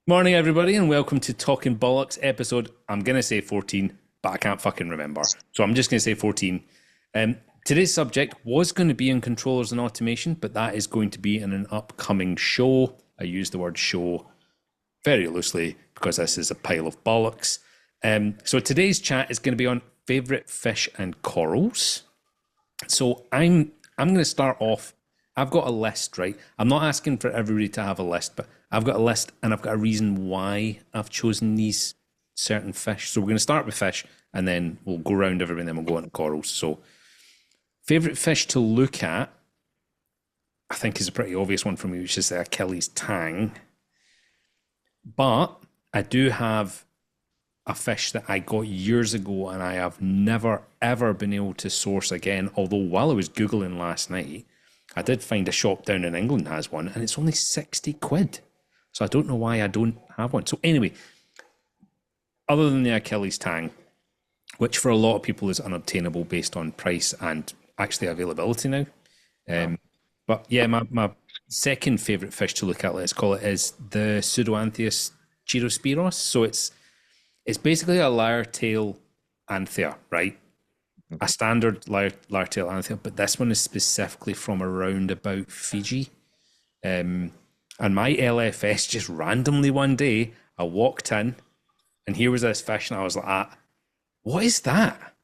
Morning, everybody, and welcome to Talking Bollocks episode. I'm going to say 14, but I can't fucking remember. So I'm just going to say 14. Today's subject was going to be in controllers and automation, but that is going to be in an upcoming show. I use the word show very loosely because this is a pile of bollocks. So today's chat is going to be on favourite fish and corals. So I'm going to start off. I've got a list, right? I'm not asking for everybody to have a list, but I've got a list and I've got a reason why I've chosen these certain fish. So we're going to start with fish and then we'll go around everything and then we'll go into corals. So favorite fish to look at, I think is a pretty obvious one for me, which is the Achilles tang. But I do have a fish that I got years ago and I have never ever been able to source again. Although while I was Googling last night, I did find a shop down in England has one and it's only 60 quid. So I don't know why I don't have one. So anyway, other than the Achilles tang, which for a lot of people is unobtainable based on price and actually availability now. But yeah, my second favourite fish to look at, let's call it, is the Pseudoanthias gyrospiros. So it's basically a lyre tail anthea, right? A standard lyre tail anthea, but this one is specifically from around about Fiji. And my LFS just randomly one day, I walked in and here was this fish, and I was like, what is that?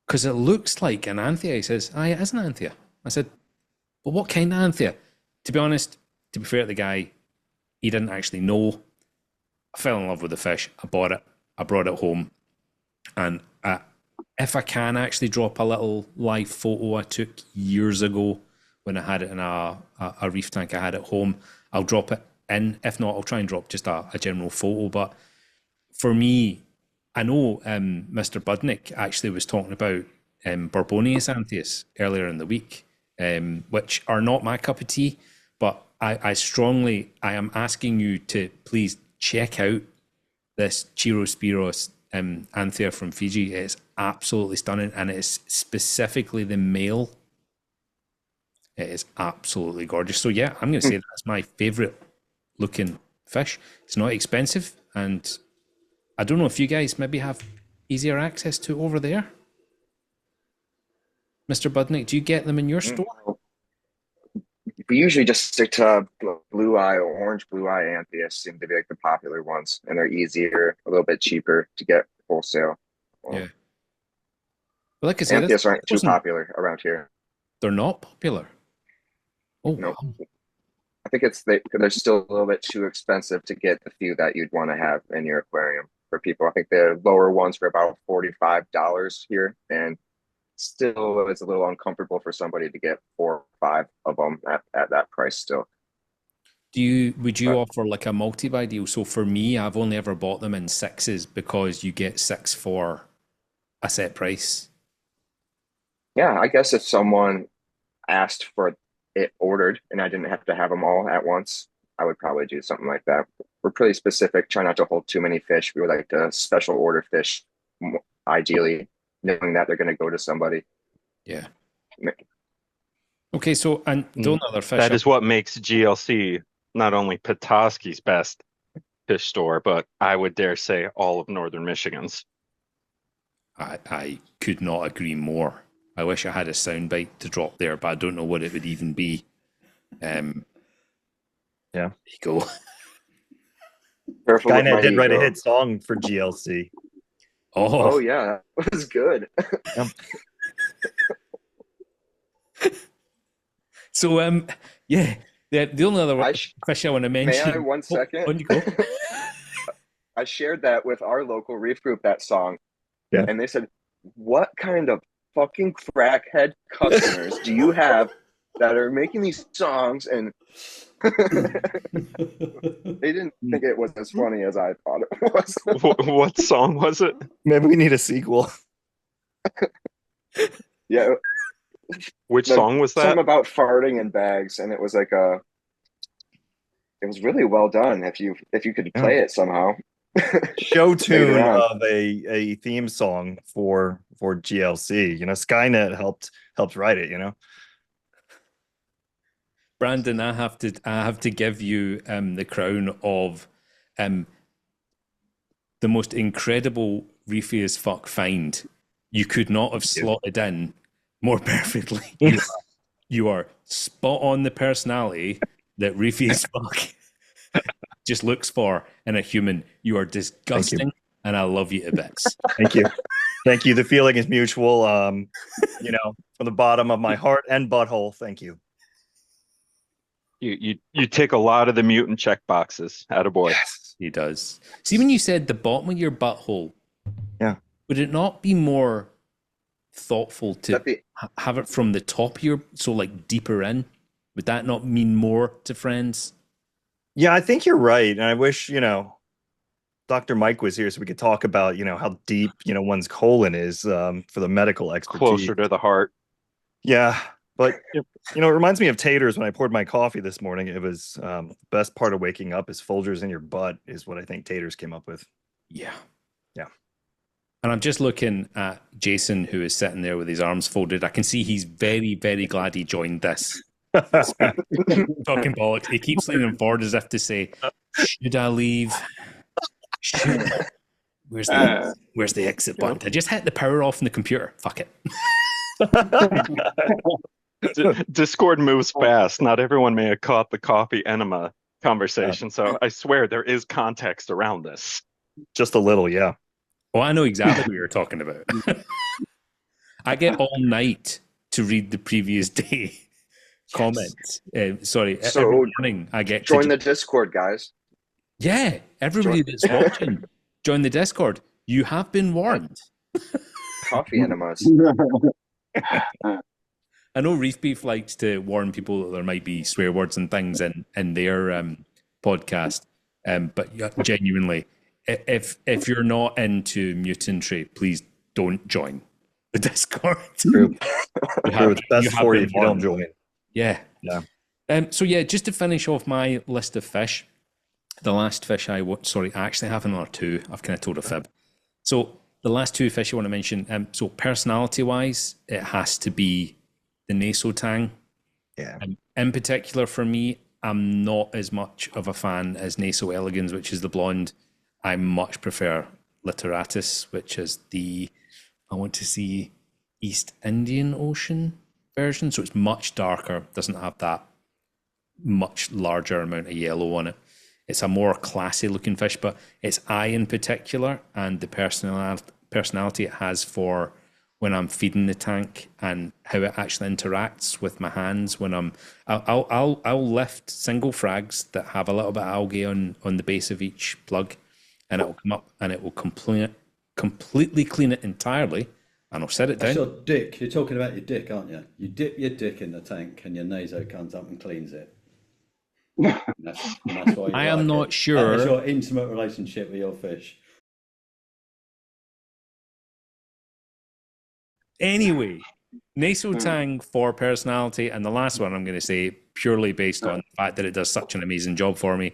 Because it looks like an anthea. He says, ah, it is an anthea. I said, well, what kind of anthea? To be honest, to be fair to the guy, he didn't actually know. I fell in love with the fish. I bought it. I brought it home. And if I can actually drop a little live photo I took years ago when I had it in a reef tank I had at home, I'll drop it in. If not, I'll try and drop just a general photo. But for me, I know Mr. Budnick actually was talking about Bourbonius anthias earlier in the week, which are not my cup of tea, but I am asking you to please check out this Chirospiros anthea from Fiji. It's absolutely stunning, and it is specifically the male. It is absolutely gorgeous. So yeah, I'm going to say that's my favourite looking fish. It's not expensive, and I don't know if you guys maybe have easier access to over there. Mr. Budnick, do you get them in your store? We usually just stick to blue eye or orange blue eye Antheus seem to be like the popular ones, and they're easier, a little bit cheaper to get wholesale. Yeah. Well, But like I said, Antheus it aren't too wasn't, popular around here. they're not popular. Oh, No, wow. I think they're still a little bit too expensive to get the few that you'd want to have in your aquarium for people. I think the lower ones are about $45 here, and still it's a little uncomfortable for somebody to get 4 or 5 of them at that price still. Would you But offer like a multi-buy deal? So for me, I've only ever bought them in sixes because you get six for a set price. yeah, I guess if someone asked for it ordered and I didn't have to have them all at once, I would probably do something like that. We're pretty specific, try not to hold too many fish. We would like to special order fish, ideally, knowing that they're going to go to somebody. Yeah. Okay, so and the only other fish That is what makes GLC not only Petoskey's best fish store, but I would dare say all of Northern Michigan's. I could not agree more. I wish I had a soundbite to drop there, but I don't know what it would even be. Um, Yeah. there you go. Careful with Skynet my did write a ego. hit song for GLC. Oh Oh, yeah, that was good. Yep. so yeah. The only other I sh fish I want to May I mention. one Oh, second? on you go. I shared that with our local reef group, that song, Yeah. and they said, "What kind of fucking crackhead customers do you have that are making these songs?" And they didn't think it was as funny as I thought it was. What song was it? Maybe we need a sequel. Yeah, Which the song was song that? about farting in bags, and it was like it was really well done. If you could Yeah. play it somehow, Show later tune on. of a theme song for GLC. Skynet helped write it. Brandon, I have to give you the crown of the most incredible reefy as fuck find. You could not have slotted in more perfectly. You are spot on the personality that reefy as fuck just looks for in a human. You are disgusting, and I love you to bits. Thank you. Thank you. The feeling is mutual. You know, from the bottom of my heart and butthole. Thank you. You tick a lot of the mutant check boxes. Attaboy. Yes. He does. See, when you said the bottom of your butthole, Yeah. would it not be more thoughtful to That'd be- have it from the top of your, so like deeper in? Would that not mean more to friends? Yeah, I think you're right. And I wish, you know, Dr. Mike was here so we could talk about, you know, how deep, you know, one's colon is for the medical expertise. Closer to the heart. Yeah. But, you know, it reminds me of taters when I poured my coffee this morning. It was the best part of waking up is Folgers in your butt is what I think taters came up with. Yeah. Yeah. And I'm just looking at Jason, who is sitting there with his arms folded. I can see he's very, very glad he joined this. Talking bollocks. He keeps leaning forward as if to say, should I leave? Should I? Where's the exit button? I just hit the power off in the computer. Fuck it. Discord moves fast. Not everyone may have caught the coffee enema conversation, so I swear there is context around this. Just a little, yeah. Well, I know exactly what you're talking about. I get all night to read the previous day comments. Sorry, So, every morning I get Join to the Discord, guys. Yeah, everybody that's watching, join the Discord. You have been warned. Coffee enemas. I know Reef Beef likes to warn people that there might be swear words and things in their podcast, but genuinely, if you're not into mutantry, please don't join the Discord. True. It's best for you if you don't join. Yeah. Yeah. So yeah, just to finish off my list of fish, the last fish I actually have another two. I've kind of told a fib. So the last two fish I want to mention. So personality-wise, it has to be the Nasotang. Yeah. In particular, for me, I'm not as much of a fan as Naso elegans, which is the blonde. I much prefer Literatus, which is I want to see East Indian Ocean version. So it's much darker, doesn't have that much larger amount of yellow on it. It's a more classy looking fish, but its eye in particular and the personality it has for when I'm feeding the tank and how it actually interacts with my hands when I'll lift single frags that have a little bit of algae on the base of each plug, and it will come up and it will completely clean it entirely, and I'll set it down. That's your dick. You're talking about your dick, aren't you? You dip your dick in the tank and your naso comes up and cleans it. That's why I am not sure. That's your intimate relationship with your fish. Anyway, Nasotang for personality, and the last one I'm going to say purely based on the fact that it does such an amazing job for me.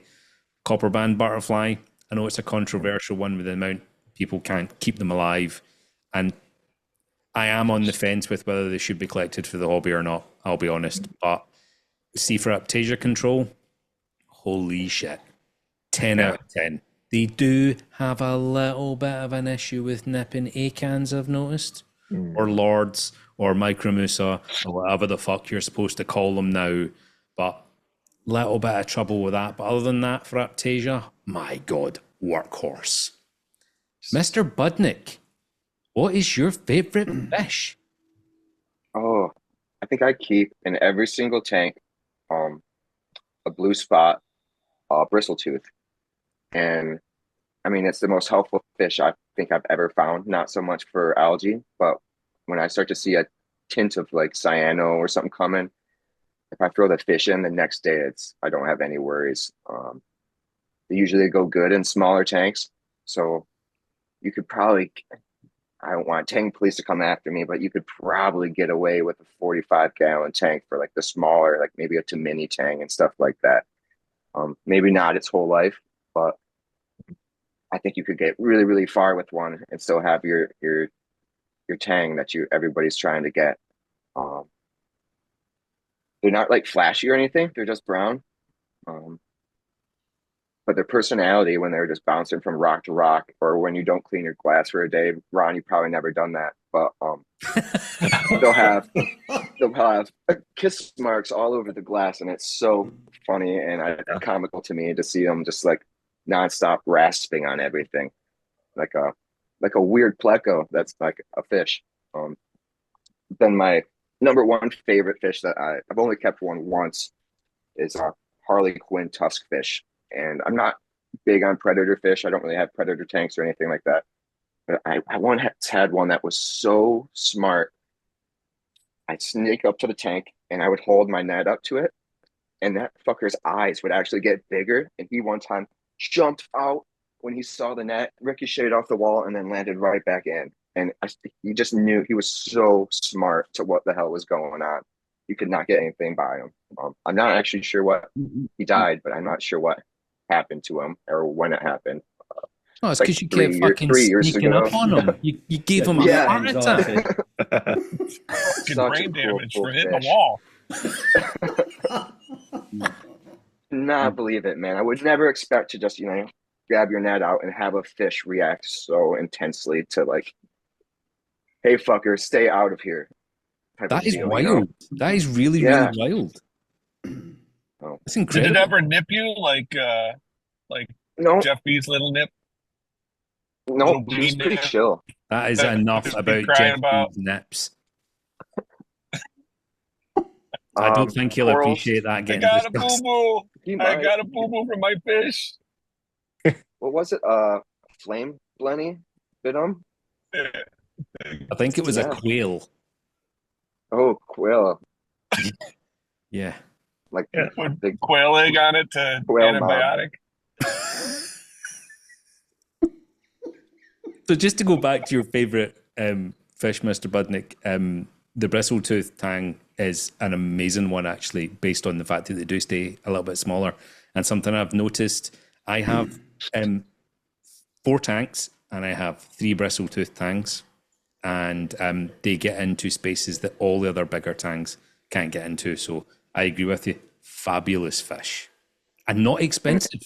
Copper band butterfly. I know it's a controversial one with the amount people can't keep them alive, and I am on the fence with whether they should be collected for the hobby or not. I'll be honest, but see for aptasia control, holy shit, 10 out of 10. They do have a little bit of an issue with nipping acans, I've noticed. Or lords, or micromusa, or whatever the fuck you're supposed to call them now. But little bit of trouble with that. But other than that, for aptasia, my God, workhorse. Mr. Budnick, what is your favorite fish? Oh, I think I keep in every single tank a blue spot bristle-tooth. And I mean, it's the most helpful fish I think I've ever found. Not so much for algae, but when I start to see a tint of like cyano or something coming, if I throw the fish in the next day, I don't have any worries. They usually go good in smaller tanks. So you could probably, I don't want tank police to come after me, but you could probably get away with a 45-gallon tank for like the smaller, like maybe a mini tank and stuff like that. Maybe not its whole life, but I think you could get really, really far with one and still have your tang that everybody's trying to get. They're not like flashy or anything. They're just brown. but their personality when they're just bouncing from rock to rock, or when you don't clean your glass for a day. Ron, you probably never done that, but they'll have kiss marks all over the glass, and it's so funny and comical to me to see them just like nonstop rasping on everything, like a weird pleco that's like a fish. Then my number one favorite fish that I've only kept one once is a Harlequin tusk fish. And I'm not big on predator fish. I don't really have predator tanks or anything like that. But I once had one that was so smart. I'd sneak up to the tank and I would hold my net up to it. And that fucker's eyes would actually get bigger. And he one time jumped out when he saw the net, ricocheted off the wall, and then landed right back in. And he just knew, he was so smart to what the hell was going on. You could not get anything by him. I'm not actually sure what he died, but I'm not sure what happened to him or when it happened. Oh, it's because you kept fucking 3 years sneaking ago. up on him. You gave him a heart attack. Fucking brain damage for hitting fish. the wall. Not believe it, man. I would never expect to just, grab your net out and have a fish react so intensely to like, hey, fucker, stay out of here. That is wild. That is really, really wild. Oh. That's incredible. Did it ever nip you like No, Jeff B's little nip? no, he's pretty chill. That is enough about crying Jeff B's nips. I don't think he'll corals, appreciate that I getting got a discussed. boo-boo. I got a boo-boo from my fish. What was it? Flame Blenny bit him? I think it was a quail. Oh, quail. Yeah. Like Put big quail egg on it to Quail antibiotic. So just to go back to your favourite fish, Mr. Budnick, the bristle-tooth tang is an amazing one, actually, based on the fact that they do stay a little bit smaller. And something I've noticed, I have 4 tanks and I have 3 bristle-tooth tangs, and they get into spaces that all the other bigger tangs can't get into. So I agree with you. Fabulous fish. And not expensive.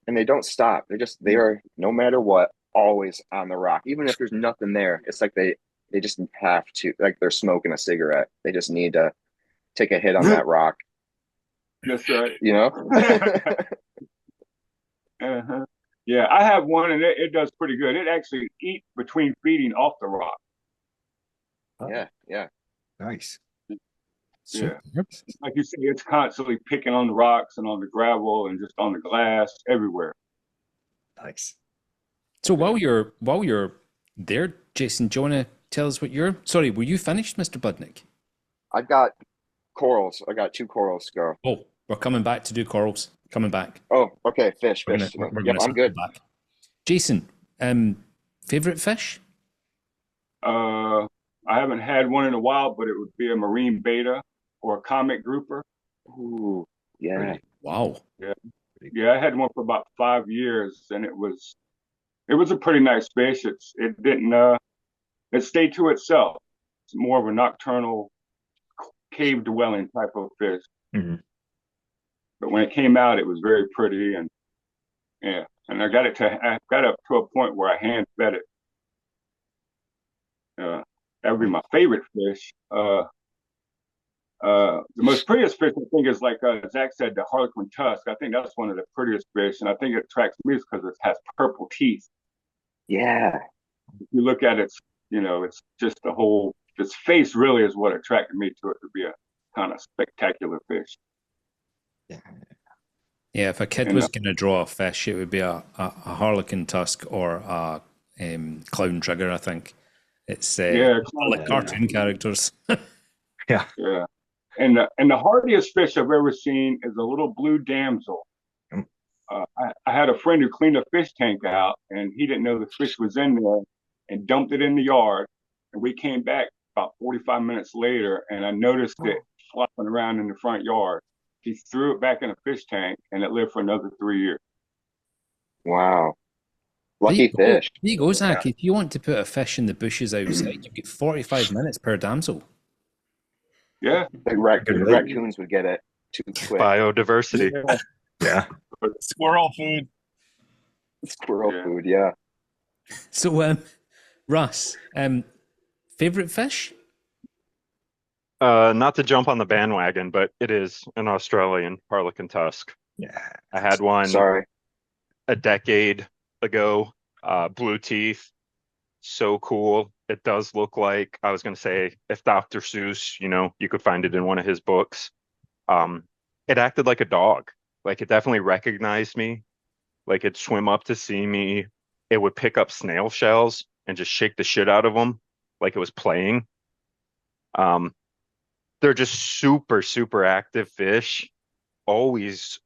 And they don't stop. They are, no matter what, always on the rock. Even if there's nothing there, it's like they just have to, like they're smoking a cigarette. They just need to take a hit on that rock. That's right. Yeah, I have one, and it does pretty good. It actually eats between feeding off the rock. Yeah. Nice. Yeah. Like you say, it's constantly picking on the rocks and on the gravel and just on the glass everywhere. Nice. So while you're there, Jason, do you want to tell us what you're... Sorry, were you finished, Mr. Budnick? I got corals. I got 2 corals to go. Oh, we're coming back to do corals. Coming back. Oh, okay. Fish. We're gonna I'm good. back. Jason, favorite fish? I haven't had one in a while, but it would be a marine beta or a comet grouper. Ooh, yeah. Wow. Yeah, I had one for about 5 years, and it was a pretty nice fish. It stayed to itself. It's more of a nocturnal cave dwelling type of fish. Mm-hmm. But when it came out, it was very pretty, and I got up to a point where I hand fed it. That would be my favorite fish. The most prettiest fish, I think, is like Zach said, the Harlequin tusk. I think that's one of the prettiest fish, and I think it attracts me because it has purple teeth. Yeah. If you look at it, it's just its face really is what attracted me to it, to be a kind of spectacular fish. Yeah, if a kid was going to draw a fish, it would be a harlequin tusk or a clown trigger, I think. It's like cartoon characters. Yeah. And the hardiest fish I've ever seen is a little blue damsel. I had a friend who cleaned a fish tank out, and he didn't know the fish was in there and dumped it in the yard. And we came back about 45 minutes later, and I noticed it flopping around in the front yard. He threw it back in a fish tank, and it lived for another 3 years. Wow. Lucky fish. There you go, Zach. If you want to put a fish in the bushes outside, you get 45 minutes per damsel. Yeah. Like raccoons would get it too quick. Biodiversity. Yeah. Squirrel food. Squirrel food, yeah. So, Russ, favorite fish? Not to jump on the bandwagon, but it is an Australian harlequin tusk. Yeah. I had one Sorry. a decade ago. Blue teeth, so cool. It does look like, I was going to say, if Dr. Seuss, you could find it in one of his books. It acted like a dog. Like, it definitely recognized me. Like, it'd swim up to see me. It would pick up snail shells and just shake the shit out of them like it was playing. They're just super, super active fish. Always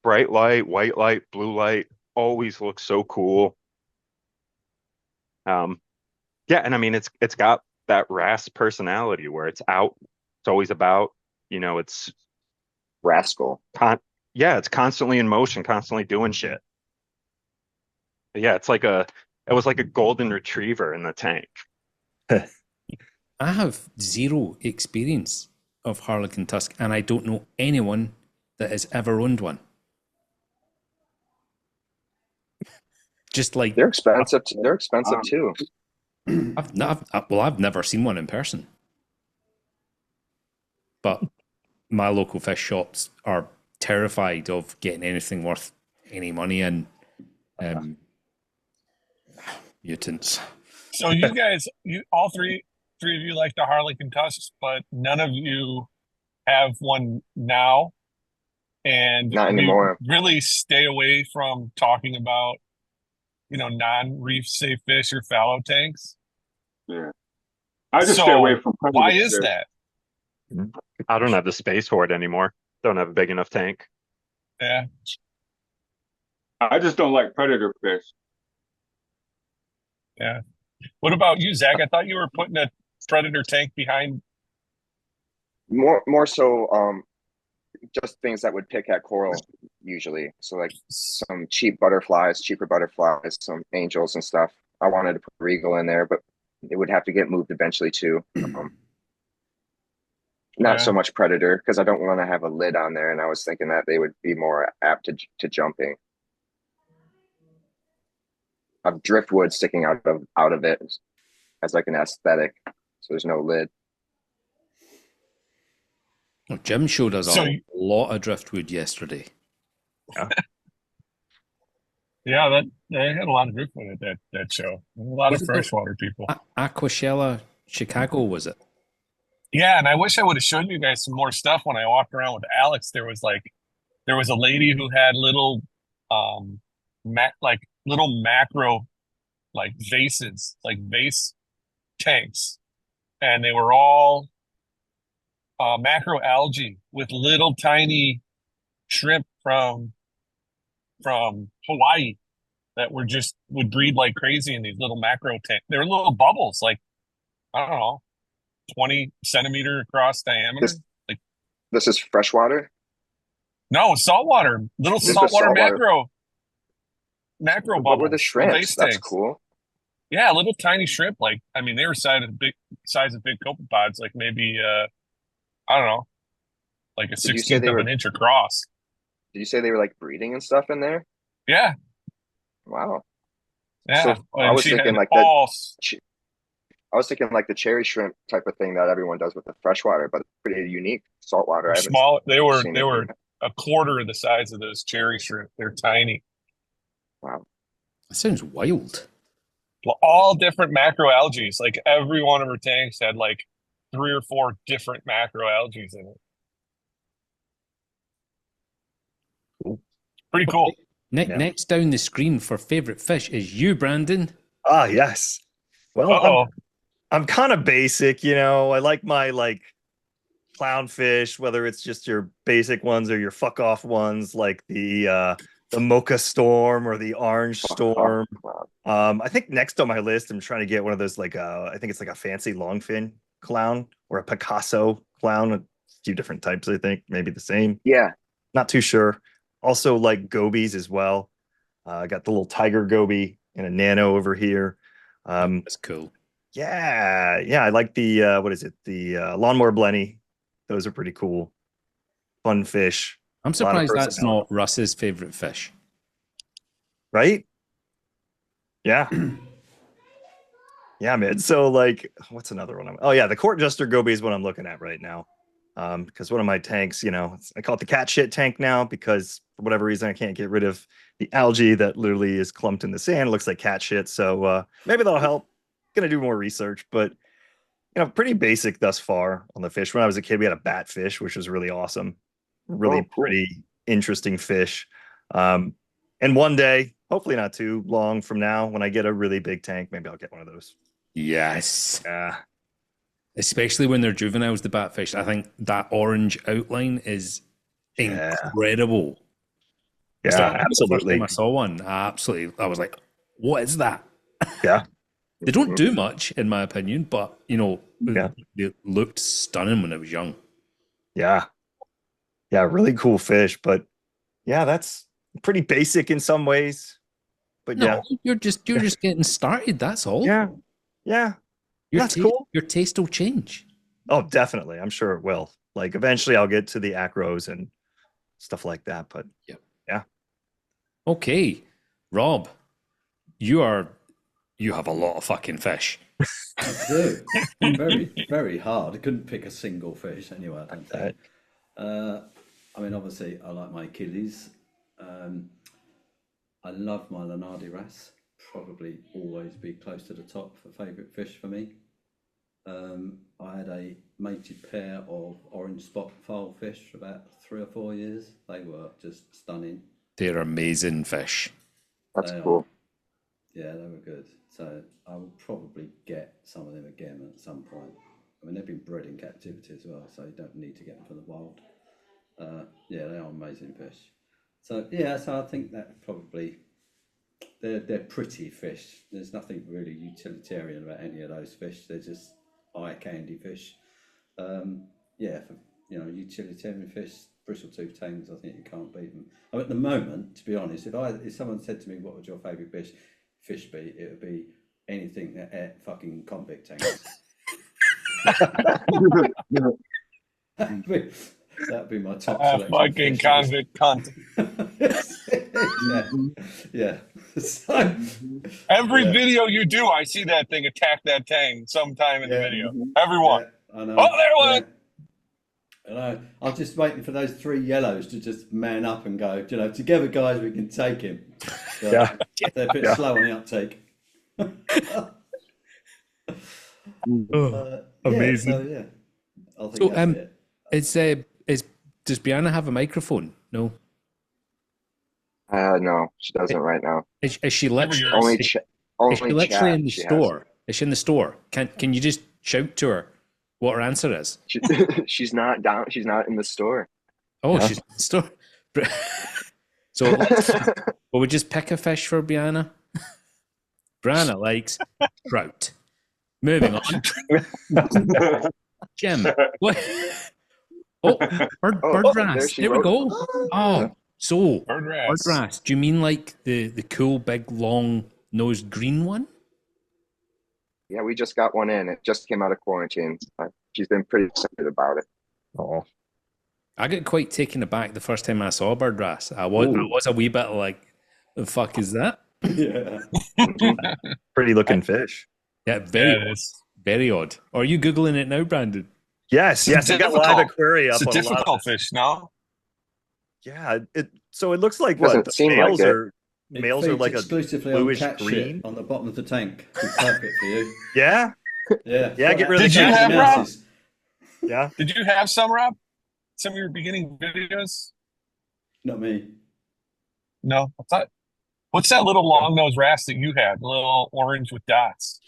bright light, white light, blue light. Always look so cool. Yeah, and I mean it's got that RAS personality where it's out. It's always about, it's Rascal. it's constantly in motion, constantly doing shit. But yeah, it was like a golden retriever in the tank. I have zero experience of harlequin tusk, and I don't know anyone that has ever owned one. Just like They're expensive. They're expensive too. I've never seen one in person, but my local fish shops are terrified of getting anything worth any money in. Mutants. So you guys, all three of you like the harlequin tusks, but none of you have one now, and Not anymore. really stay away from talking about, non-reef safe fish or fallow tanks. Yeah. I just stay away from predator why is fish. that? I don't have the space for it anymore. Don't have a big enough tank. Yeah. I just don't like predator fish. Yeah. What about you, Zach? I thought you were putting a predator tank behind. More so, just things that would pick at coral usually. So like some cheaper butterflies, some angels and stuff. I wanted to put Regal in there, but it would have to get moved eventually too. Not so much predator because I don't want to have a lid on there, and I was thinking that they would be more apt to jumping. I've driftwood sticking out of it as like an aesthetic, so there's no lid. Well, Jim showed us a lot of driftwood yesterday. Yeah, they had a lot of driftwood at that show. A lot of freshwater people. Aquashella, Chicago, was it? Yeah, and I wish I would have shown you guys some more stuff when I walked around with Alex. There was a lady who had little little macro vases, like vase tanks, and they were all macro algae with little tiny shrimp from Hawaii that would breed like crazy in these little macro tanks. They were little bubbles, like, I don't know, 20 centimeter across diameter. This is freshwater? No, saltwater. Little saltwater macro bubbles. What were the shrimps? That's cool. Yeah, little tiny shrimp. They were size of big copepods, like maybe I don't know, like a 16th of an inch across. Did you say they were like breeding and stuff in there? Yeah. Wow. Yeah. So I was thinking like I was thinking like the cherry shrimp type of thing that everyone does with the freshwater, but pretty unique saltwater. Small. They were a quarter of the size of those cherry shrimp. They're tiny. Wow. That sounds wild. Well, all different macroalgae. Like every one of her tanks had like 3 or 4 different macroalgae in it. Cool. Pretty cool. Next down the screen for favorite fish is you, Brandon. Ah, yes. Well, I'm kind of basic, I like my clownfish, whether it's just your basic ones or your fuck off ones, like the mocha storm or the orange storm. I think next on my list, I'm trying to get one of those I think it's like a fancy longfin clown or a Picasso clown. A few different types, I think, maybe the same. Yeah, not too sure. Also like gobies as well. I got the little tiger goby and a nano over here. That's cool. Yeah. I like the what is it? The lawnmower blenny. Those are pretty cool. Fun fish. I'm surprised that's not Russ's favorite fish. Right? Yeah. Yeah, man. So like, what's another one? Oh yeah, the court jester goby is what I'm looking at right now. Because one of my tanks, I call it the cat shit tank now because for whatever reason I can't get rid of the algae that literally is clumped in the sand. It looks like cat shit. So maybe that'll help. Gonna do more research, but pretty basic thus far on the fish. When I was a kid, we had a batfish, which was really awesome. Really cool. pretty interesting fish. And one day, hopefully not too long from now, when I get a really big tank, maybe I'll get one of those. Yes. Yeah. Especially when they're juveniles, the batfish. I think that orange outline is incredible. Yeah, absolutely. The first time I saw one, absolutely. I was like, what is that? Yeah. They don't do much, in my opinion, but, they looked stunning when I was young. Yeah. Yeah, really cool fish. But yeah, that's pretty basic in some ways. But no, you're just getting started, that's all. Yeah. Yeah. That's cool. Your taste will change. Oh, definitely. I'm sure it will. Like eventually I'll get to the acros and stuff like that. But yeah. Okay. Rob, you have a lot of fucking fish. I do. Very, very hard. I couldn't pick a single fish anyway, I don't think. I mean, obviously, I like my Achilles. I love my Lenardi wrasse. Probably always be close to the top for favourite fish for me. I had a mated pair of orange spot fowl fish for about 3 or 4 years. They were just stunning. They're amazing fish. That's cool. Yeah, they were good. So I will probably get some of them again at some point. I mean, they've been bred in captivity as well, so you don't need to get them from the wild. Yeah, they are amazing fish. So yeah, so I think that probably they're pretty fish. There's nothing really utilitarian about any of those fish. They're just eye candy fish. Yeah, for utilitarian fish, bristle-tooth tangs, I think you can't beat them. I mean, at the moment, to be honest, if someone said to me, "What would your favourite fish be?" It would be anything that ate fucking convict tanks. That'd be my top selection. Fucking convict cunt. Yeah. So, every video you do, I see that thing attack that tang sometime in the video. Everyone. I know. Oh, there it went. And I'm just waiting for those 3 yellows to just man up and go, together, guys, we can take him. But they're a bit slow on the uptake. Amazing. I think that's it. Does Brianna have a microphone? No. No, she doesn't right now. Is she literally only is she literally in the store? Is she in the store? Can you just shout to her what her answer is? She's not down. She's not in the store. Oh, she's in the store. So will we just pick a fish for Brianna? Brianna likes trout. Moving on. Jim, what? Oh, bird wrasse. There we go. Oh, so bird wrasse. Do you mean like the cool, big, long-nosed green one? Yeah, we just got one in. It just came out of quarantine. She's been pretty excited about it. Oh, I got quite taken aback the first time I saw bird wrasse. I was a wee bit like, the fuck is that? Yeah. pretty looking fish. Yeah, very odd. Are you Googling it now, Brandon? Yes. I got live aquaria up. It's a difficult fish, no? Yeah, it looks like Doesn't seem males like it. are males are like exclusively a bluish on cat green shit on the bottom of the tank. It's perfect for you. Yeah. Yeah. Get rid of Did the you have Rob? Yeah. Did you have some, Rob? Some of your beginning videos? Not me. No, I thought. What's that little long nosed wrasse that you had? The little orange with dots.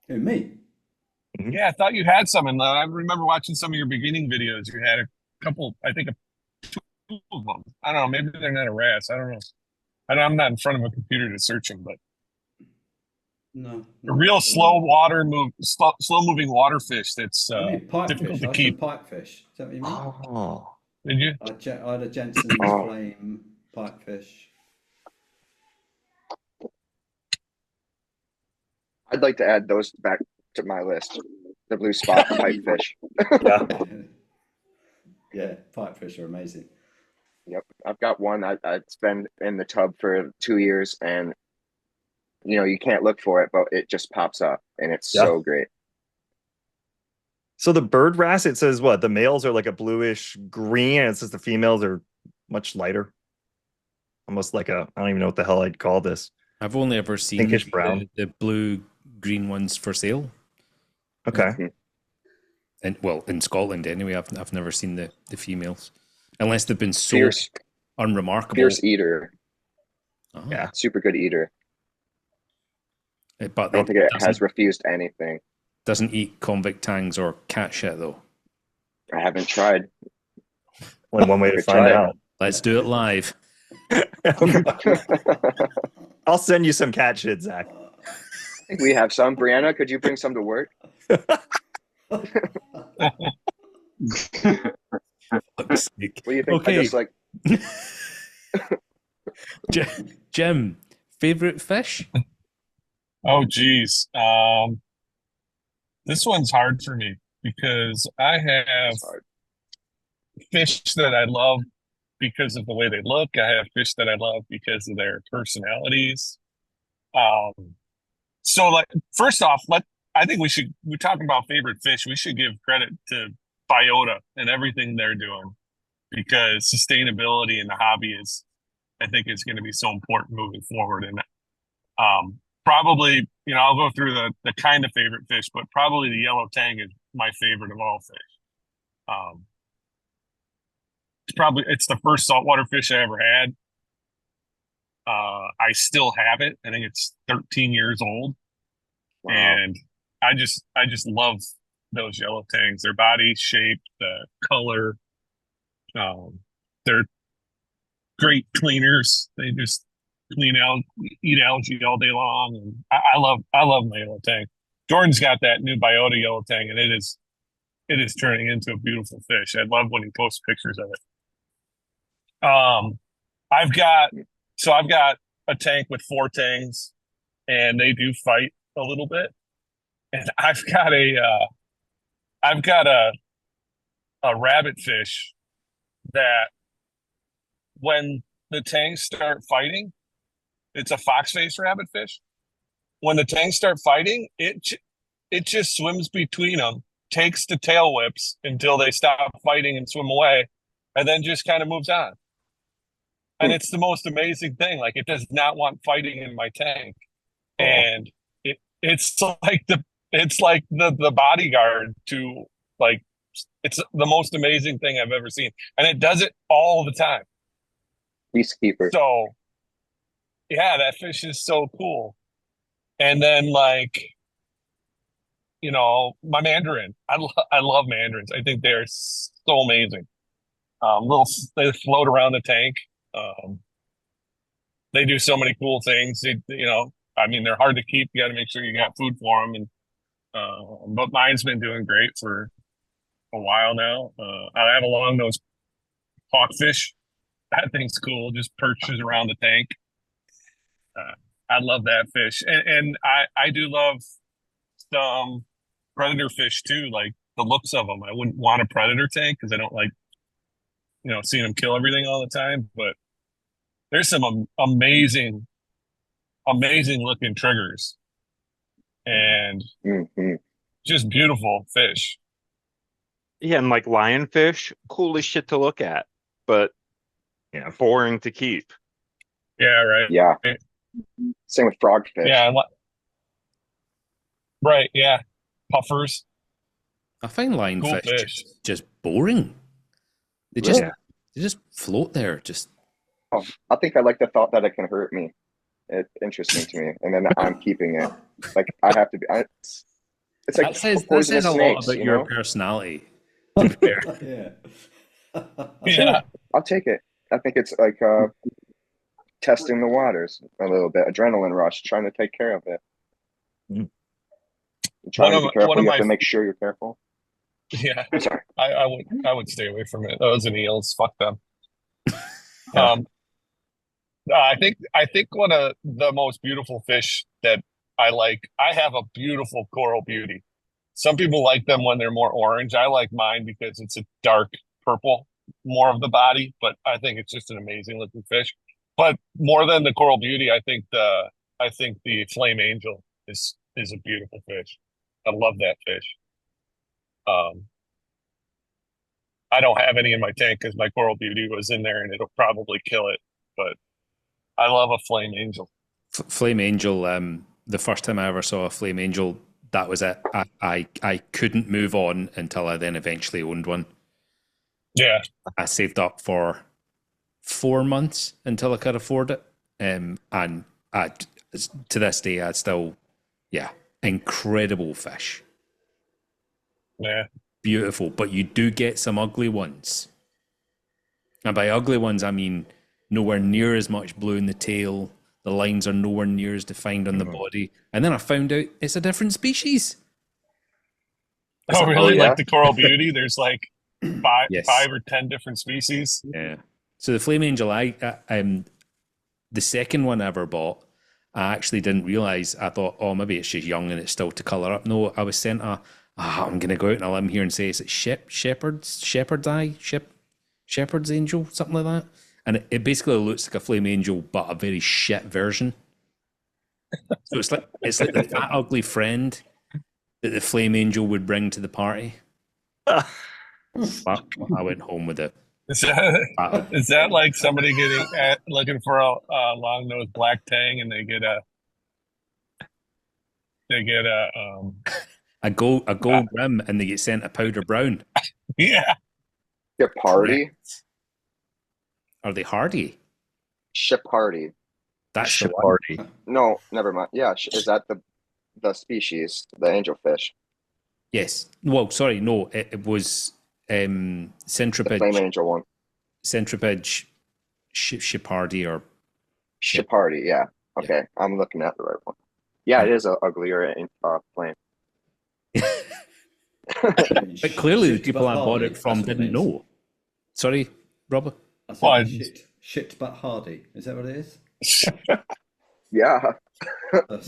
Who, me? Yeah, I thought you had some, and I remember watching some of your beginning videos. You had a couple, I think, 2 of them. I don't know. Maybe they're not a wrasse. I don't know. I'm not in front of a computer to search them, but no. A real slow moving water fish that's difficult to keep. Pipefish. Is that what you mean? Oh. Did you? I had a Jensen's Flame pipefish. I'd like to add those back to my list. The blue spot pipefish. Yeah, pipefish are amazing. Yep, I've got one. It's been in the tub for 2 years, and you can't look for it, but it just pops up, and it's so great. So the bird wrasse, it says what? The males are like a bluish green, and it says the females are much lighter. Almost like I don't even know what the hell I'd call this. I've only ever seen Pinkish brown. the blue green ones for sale. Okay. Mm-hmm. And well, in Scotland anyway, I've never seen the females, unless they've been so Fierce, unremarkable. fierce eater. Oh. Yeah. Super good eater. But I don't think it has refused anything. Doesn't eat convict tangs or cat shit though. I haven't tried. Only one way to Could find try it. out. Let's do it live. I'll send you some cat shit, Zach. I think we have some. Brianna, could you bring some to work? Fuck's sake. What do you think? Okay. I just like Jim, favorite fish? Oh, geez. This one's hard for me because I have it's hard. fish that I love because of the way they look. I have fish that I love because of their personalities. So like, first off, I think we're talking about favorite fish. We should give credit to Biota and everything they're doing, because sustainability in the hobby I think is going to be so important moving forward. And probably, I'll go through the kind of favorite fish, but probably the yellow tang is my favorite of all fish. It's the first saltwater fish I ever had. I still have it. I think it's 13 years old. Wow. And I just love those yellow tangs. Their body shape, the color. They're great cleaners. They just eat algae all day long. And I love my yellow tang. Jordan's got that new Biota yellow tang, and it is turning into a beautiful fish. I love when he posts pictures of it. I've got a tank with 4 tangs, and they do fight a little bit. And I've got a rabbit fish that when the tangs start fighting, it's a fox-faced rabbit fish. When the tangs start fighting, it just swims between them, takes the tail whips until they stop fighting and swim away, and then just kind of moves on. And it's the most amazing thing. Like, it does not want fighting in my tank. And it's like the bodyguard to, like, it's the most amazing thing I've ever seen. And it does it all the time. Peacekeeper. So yeah, that fish is so cool. And then, like, my mandarin. I love mandarins. I think they're so amazing. They float around the tank. They do so many cool things. They're hard to keep. You got to make sure you got food for them. And but mine's been doing great for a while now. I have a long-nosed hawkfish. That thing's cool. Just perches around the tank. I love that fish, and I do love some predator fish too. Like, the looks of them. I wouldn't want a predator tank because I don't like seeing them kill everything all the time. But there's some amazing looking triggers and just beautiful fish. Yeah, and like lionfish, cool as shit to look at, but boring to keep. Yeah, right. Yeah. Same with frogfish. Yeah, right. Yeah, puffers. I find lionfish Cool just boring. They just float there. Just I think I like the thought that it can hurt me. It's interesting to me, and then I'm keeping it. Like, I have to be. It's like that says a lot about your personality. To be fair. Yeah. I'll take it. I think it's like testing the waters a little bit, adrenaline rush, trying to take care of it. Trying to be careful. You have to make sure you're careful. Yeah, sorry. I would stay away from it. Those and eels, fuck them. I think one of the most beautiful fish that I like. I have a beautiful coral beauty. Some people like them when they're more orange. I like mine because it's a dark purple, more of the body, but I think it's just an amazing looking fish. But more than the coral beauty, I think the flame angel is a beautiful fish. I love that fish. I don't have any in my tank because my coral beauty was in there and it'll probably kill it. But I love a flame angel. Flame angel. The first time I ever saw a flame angel, that was it. I couldn't move on until I then eventually owned one. Yeah. I saved up for 4 months until I could afford it. And to this day, I still, incredible fish. Yeah. Beautiful, but you do get some ugly ones. And by ugly ones, I mean nowhere near as much blue in the tail. The lines are nowhere near as defined on the body. And then I found out it's a different species. Oh, really? yeah? Like the coral beauty? There's like five Yes. 5 or 10 different species. Yeah. So the flame angel, the second one I ever bought, I actually didn't realize. I thought, oh, maybe it's just young and it's still to color up. No, I was sent I'm going to go out on a limb here and say, is it shepherd's angel, something like that? And it basically looks like a flame angel, but a very shit version. So it's like the fat ugly friend that the flame angel would bring to the party. But I went home with it. Is that like somebody looking for a long-nosed black tang and they get a gold rim and they get sent a powder brown. Yeah. Ship Hardy. Are they hardy? Ship Hardy. That's Ship the one. Hardy. No, never mind. Yeah, is that the species, the angelfish? Yes. Well, sorry, no. It was The centripede. flame angel one. Centripede Shepardi or Ship Hardy. Yeah. Okay, I'm looking at the right one. Yeah, it is a uglier flame. But clearly the people I bought it from didn't know. Sorry, Robert? I said Well, shit but hardy. Is that what it is? Yeah.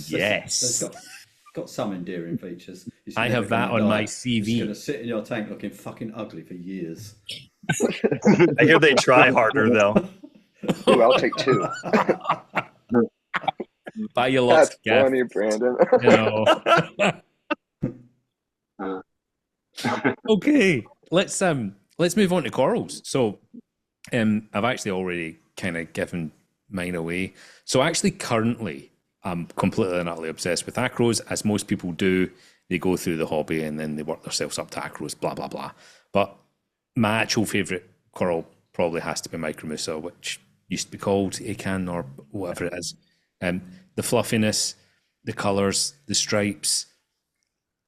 Yes. It's got some endearing features. I have that on my CV. It's going to sit in your tank looking fucking ugly for years. I hear they try harder though. Ooh, I'll take 2. Buy you lots That's of gas. funny, Brandon. Okay, let's move on to corals. So, I've actually already kind of given mine away. So, actually, currently, I'm completely and utterly obsessed with acros, as most people do. They go through the hobby and then they work themselves up to acros, blah blah blah. But my actual favorite coral probably has to be Micromussa, which used to be called acan or whatever it is. The fluffiness, the colors, the stripes,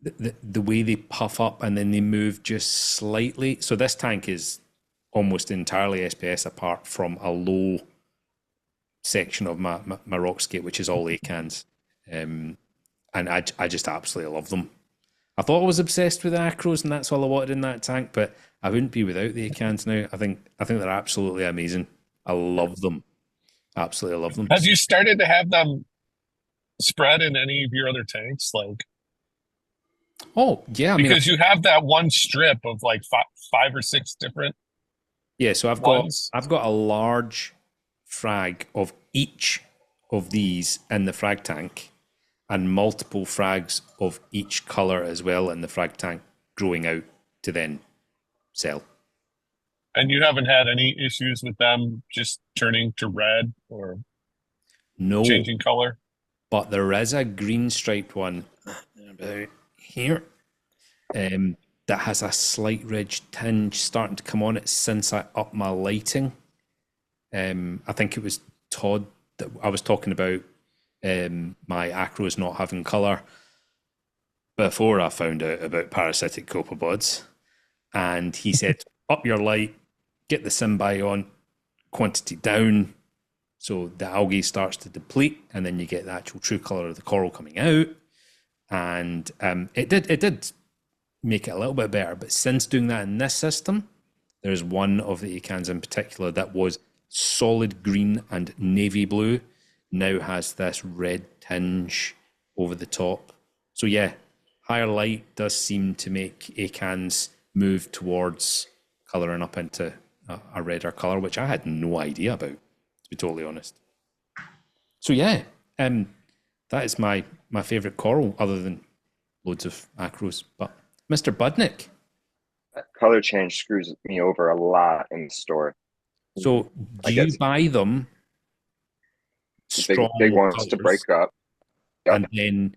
the way they puff up and then they move just slightly. So this tank is almost entirely SPS apart from a low section of my rockscape, which is all acans. And I just absolutely love them. I thought I was obsessed with the acros and that's all I wanted in that tank, but I wouldn't be without the acans now. I think they're absolutely amazing. I love them. Absolutely love them. Have you started to have them spread in any of your other tanks? Like, oh yeah, I mean, because you have that one strip of like 5 or 6 different. Yeah, so I've got a large frag of each of these in the frag tank, and multiple frags of each color as well in the frag tank, growing out to then sell. And you haven't had any issues with them just turning to red or no changing color? But there is a green striped one about here that has a slight ridge tinge starting to come on it since I upped my lighting. I think it was Todd that I was talking about my acros not having colour before I found out about parasitic copepods. And he said, up your light, get the symbi on, quantity down, so the algae starts to deplete, and then you get the actual true colour of the coral coming out. And it did make it a little bit better. But since doing that in this system, there's one of the acans in particular that was solid green and navy blue, now has this red tinge over the top. So yeah, higher light does seem to make acans move towards colouring up into a redder colour, which I had no idea about, to be totally honest. So yeah, that is my favourite coral, other than loads of acros. But Mr. Budnick. That color change screws me over a lot in the store. So do you buy them strong big ones colours, to break up? Yep. and then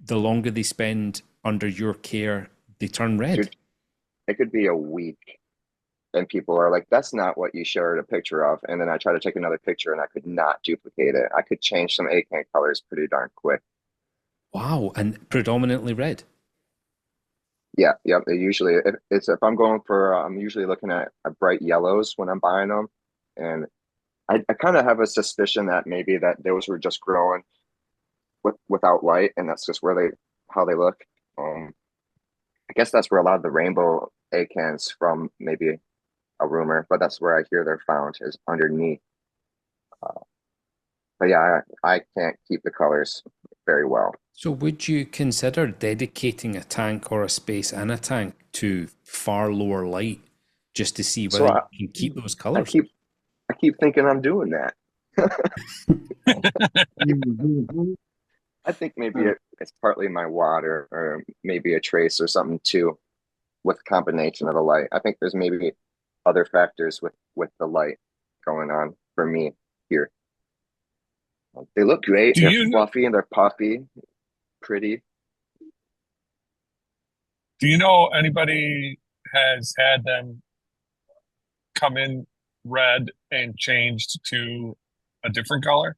the longer they spend under your care, they turn red? Dude, it could be a week, and people are like, "That's not what you shared a picture of." And then I try to take another picture, and I could not duplicate it. I could change some ACAN colors pretty darn quick. Wow, and predominantly red. Yeah, yep. If I'm going for, I'm usually looking at bright yellows when I'm buying them, and I kind of have a suspicion that maybe that those were just growing without light, and that's just how they look. I guess that's where a lot of the rainbow acans from, maybe a rumor, but that's where I hear they're found, is underneath. But yeah, I can't keep the colors very well. So would you consider dedicating a tank or a space in a tank to far lower light just to see whether you can keep those colors? I keep thinking I'm doing that. I think maybe it's partly my water, or maybe a trace or something too, with combination of the light. I think there's maybe other factors with the light going on for me here. They look great. They're fluffy and they're puffy, pretty. Do you know anybody has had them come in red and changed to a different color?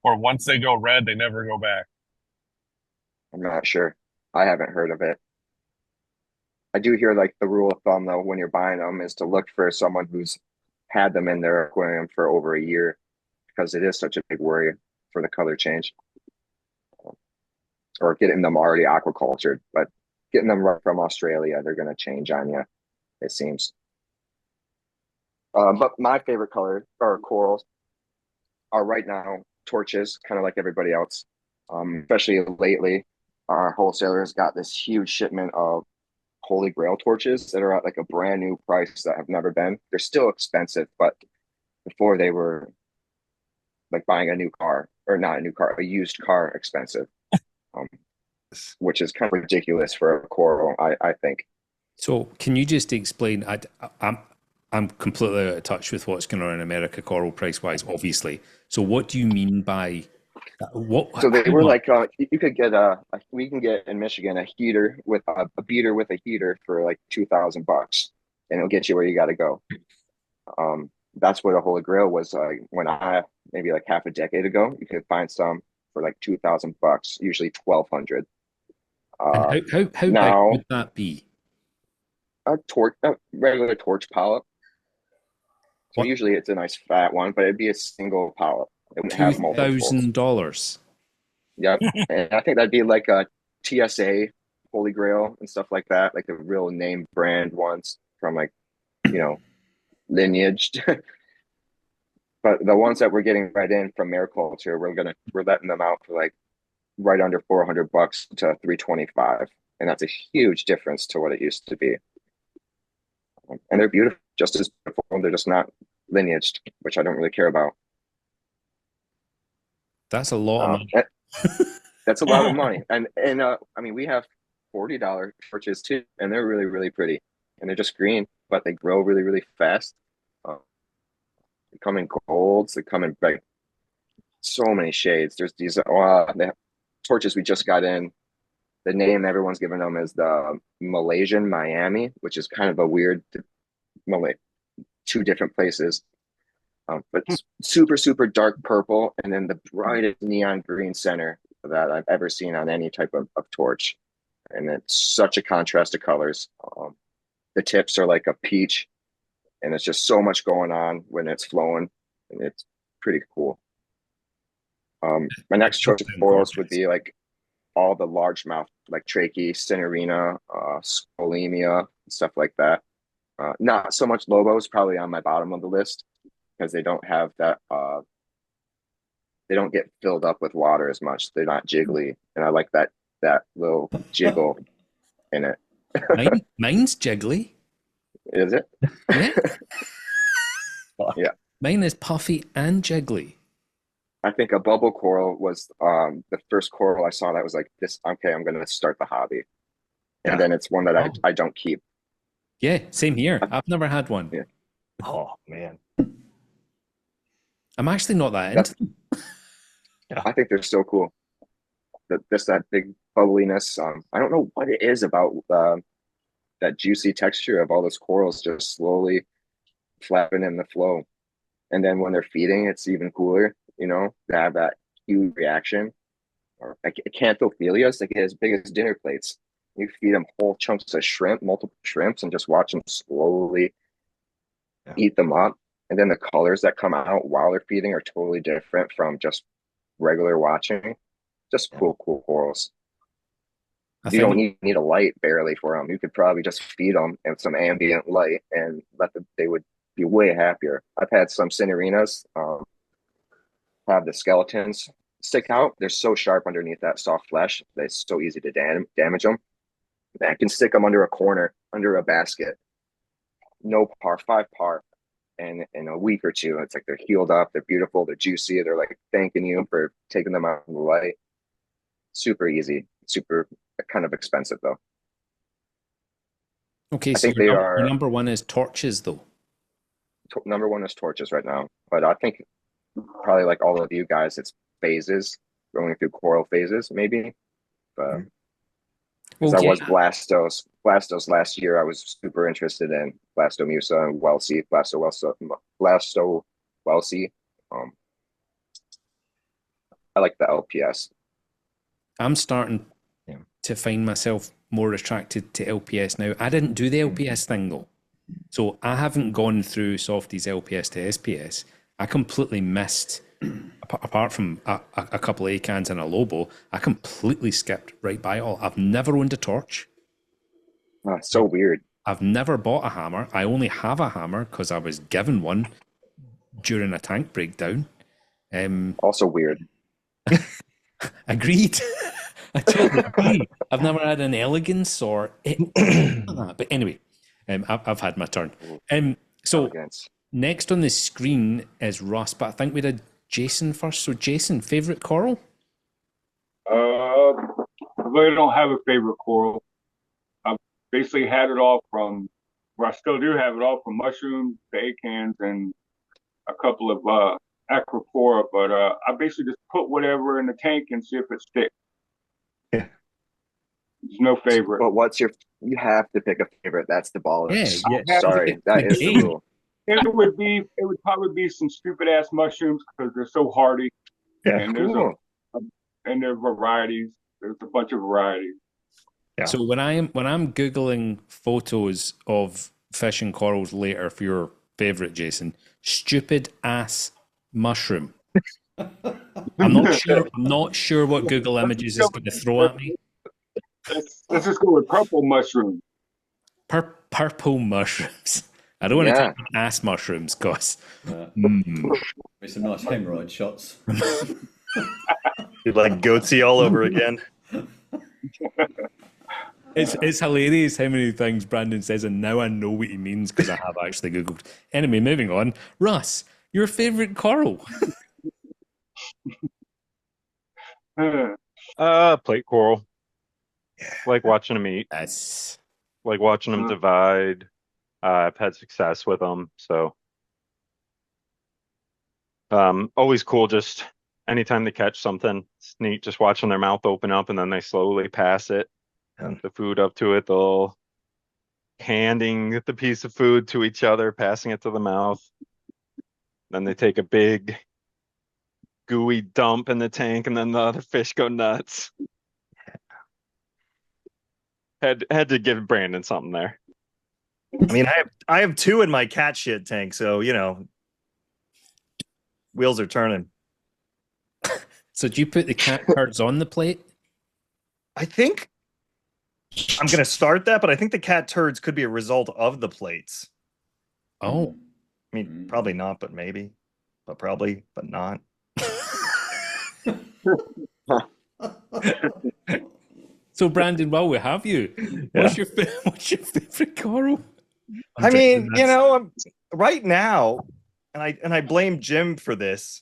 Or once they go red, they never go back? I'm not sure. I haven't heard of it. I do hear like the rule of thumb though, when you're buying them, is to look for someone who's had them in their aquarium for over a year, because it is such a big worry for the color change. Or getting them already aquacultured, but getting them right from Australia, they're going to change on you, it seems. But my favorite color or corals are right now torches, kind of like everybody else. Especially lately, our wholesalers got this huge shipment of Holy Grail torches that are at like a brand new price that have never been. They're still expensive, but before they were like buying a new car, or not a new car, a used car expensive, which is kind of ridiculous for a coral, I think. So can you just explain? I'm completely out of touch with what's going on in America coral price wise, obviously. So what do you mean by what? So they were like, you could get we can get in Michigan a heater with a beater with a heater for like $2,000, and it'll get you where you got to go. That's what a Holy Grail was when maybe like half a decade ago. You could find some for like $2,000, usually $1,200. How now, big would that be? A regular torch polyp. So usually it's a nice fat one, but it'd be a single polyp. It wouldn't have multiple. $2,000. Yep. And I think that'd be like a TSA Holy Grail and stuff like that, like the real name brand ones from like, lineaged. But the ones that we're getting right in from Mariculture, we're letting them out for like right under $400 to $325, and that's a huge difference to what it used to be. And they're beautiful, just as beautiful. They're just not lineaged, which I don't really care about. That's a lot of money. That's a lot of money, and I mean, we have $40 torches too, and they're really, really pretty, and they're just green, but they grow really, really fast. They come in golds. They come in like so many shades. There's these torches we just got in. The name everyone's given them is the Malaysian Miami, which is kind of a weird, two different places. But super, super dark purple, and then the brightest neon green center that I've ever seen on any type of torch. And it's such a contrast of colors. The tips are like a peach, and it's just so much going on when it's flowing, and it's pretty cool. My next choice of corals would be like all the largemouth, like trachea, cinerina, scolemia, stuff like that. Not so much Lobos, probably on my bottom of the list, because they don't have that. They don't get filled up with water as much. They're not jiggly, and I like that little jiggle in it. Mine's jiggly. Is it? Yeah. Yeah. Mine is puffy and jiggly. I think a bubble coral was the first coral I saw that was like this. Okay, I'm going to start the hobby, and then it's one that I don't keep. Yeah, same here. I've never had one. Yeah. Oh man. I'm actually not that into them. I think they're so cool. That big bubbliness. I don't know what it is about that juicy texture of all those corals just slowly flapping in the flow. And then when they're feeding, it's even cooler, to have that huge reaction. Or like acanthophilia, they get as big as dinner plates. You feed them whole chunks of shrimp, multiple shrimps, and just watch them slowly eat them up. And then the colors that come out while they're feeding are totally different from just regular watching. Just cool corals. You don't need a light barely for them. You could probably just feed them in some ambient light and they would be way happier. I've had some cinerinas have the skeletons stick out. They're so sharp underneath that soft flesh. It's so easy to damage them. I can stick them under a corner, under a basket. No par, 5 par. And in a week or two, it's like they're healed up. They're beautiful. They're juicy. They're like thanking you for taking them out of the light. Super easy. Super kind of expensive though. Okay, so your number one is torches though. Number one is torches right now, but I think probably like all of you guys, it's phases, going through coral phases maybe. But I was Blastos last year. I was super interested in Blastomusa and Welsey, Blasto Welsey. I like the LPS. I'm starting to find myself more attracted to LPS now. I didn't do the LPS thing though. So I haven't gone through Softy's LPS to SPS. I completely missed, apart from a couple of Acans and a Lobo, I completely skipped right by it all. I've never owned a torch. Oh, so weird. I've never bought a hammer. I only have a hammer because I was given one during a tank breakdown. Also weird. Agreed. I totally agree. I've never had an elegance or that. But anyway, I've had my turn. So elegance. Next on the screen is Russ, but I think we did Jason first. So Jason, favorite coral? I really don't have a favorite coral. I basically had it all from, I still do have it all from mushrooms, the acans, and a couple of acropora. But I basically just put whatever in the tank and see if it sticks. Yeah. There's no favorite. But you have to pick a favorite. That's the Bollocks. Yeah. Sorry, that is the rule. It would probably be some stupid ass mushrooms because they're so hardy. Yeah, and cool. There are varieties. There's a bunch of varieties. Yeah. So when I'm Googling photos of fish and corals later for your favorite, Jason, stupid ass mushroom. I'm not sure what Google Images is going to throw at me. Let's just go with purple mushroom. Purple mushrooms. I don't want to take ass mushrooms, cause With some nice hemorrhoid shots. You're like goatsy all over again. It's hilarious how many things Brandon says, and now I know what he means because I have actually Googled. Anyway, moving on. Russ, your favorite coral? Plate coral. Like watching them eat. That's Like watching them divide. I've had success with them, so always cool. Just anytime they catch something, it's neat. Just watching their mouth open up and then they slowly pass it, the food up to it. They'll handing the piece of food to each other, passing it to the mouth. Then they take a big gooey dump in the tank, and then the other fish go nuts. Had to give Brandon something there. I mean, I have 2 in my cat shit tank, so wheels are turning. So do you put the cat turds on the plate? I think I'm gonna start that, but I think the cat turds could be a result of the plates. Oh, I mean, probably not, but maybe, but probably, but not. so Brandon, while we have you, what's your favorite coral? I mean, you know, right now, and I blame Jim for this.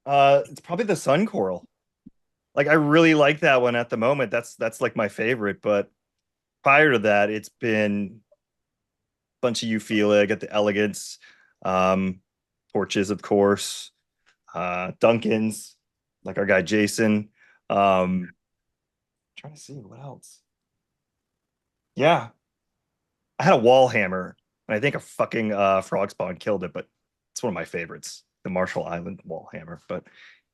It's probably the sun coral. Like I really like that one at the moment. That's like my favorite. But prior to that, it's been a bunch of Euphila. I got the elegance, torches, of course, Duncan's, like our guy Jason. Trying to see what else. Yeah, I had a wall hammer, and I think a fucking frog spawn killed it, but it's one of my favorites, the Marshall Island wall hammer. But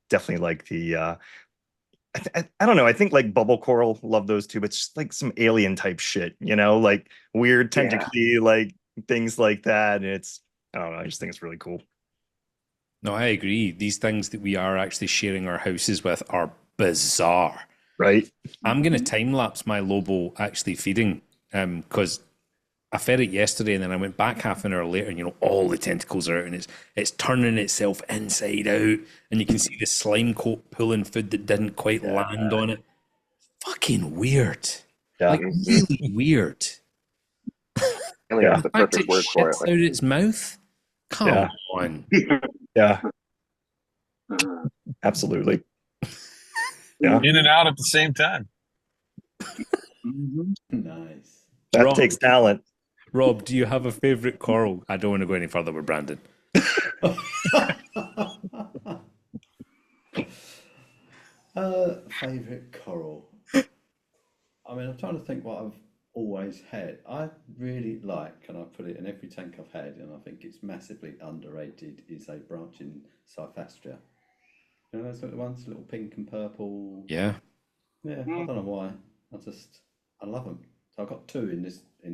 definitely like the I don't know. I think like bubble coral, love those too, but it's just like some alien type shit, you know, like weird tentacly, like things like that. And I don't know. I just think it's really cool. No, I agree. These things that we are actually sharing our houses with are bizarre. Right. I'm going to time lapse my Lobo actually feeding because I fed it yesterday and then I went back half an hour later and, you know, all the tentacles are out and it's turning itself inside out and you can see the slime coat pulling food that didn't quite land on it. Fucking weird. Yeah. Like, really weird. The The fact perfect it word for shits it. out its mouth? Come on. Yeah. Absolutely. Yeah. In and out at the same time. Nice. That Rob, takes talent. Rob, do you have a favourite coral? I don't want to go any further with Brandon. Favorite coral. I mean, I'm trying to think what I've always had. I really like, and I put it in every tank I've had, and I think it's massively underrated, is a branching Cyphastria. You know those little ones, little pink and purple. Yeah. Yeah, I don't know why. I love them. So I've got two in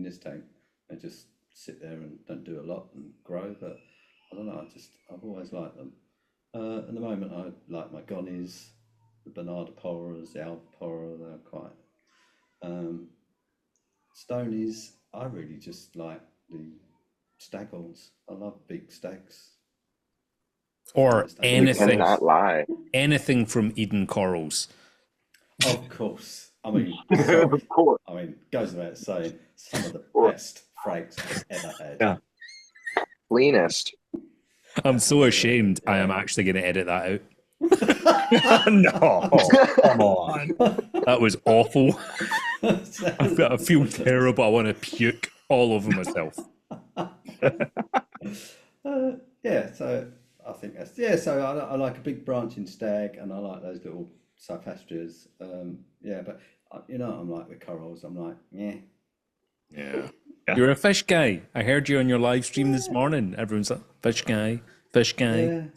this tank. They just sit there and don't do a lot and grow, but I don't know. I've always liked them. At the moment, I like my Gonnies, the Bernardoporas, the Alvipora. They're quite. Stonies, I really just like the staghorns. I love big stags. Or You anything. cannot lie. Anything from Eden Corals. Of course. I mean, Of course. I mean, goes without saying, some of the best frags I've ever had. Yeah. Cleanest. I'm so ashamed. I am actually going to edit that out. No, come on. That was awful. I feel terrible. I want to puke all over myself. Yeah, so I think so I like a big branching stag, and I like those little Cyphastrias. But you know, I'm like with corals. I'm like, Yeah. You're a fish guy. I heard you on your live stream this morning. Everyone's like, fish guy, fish guy.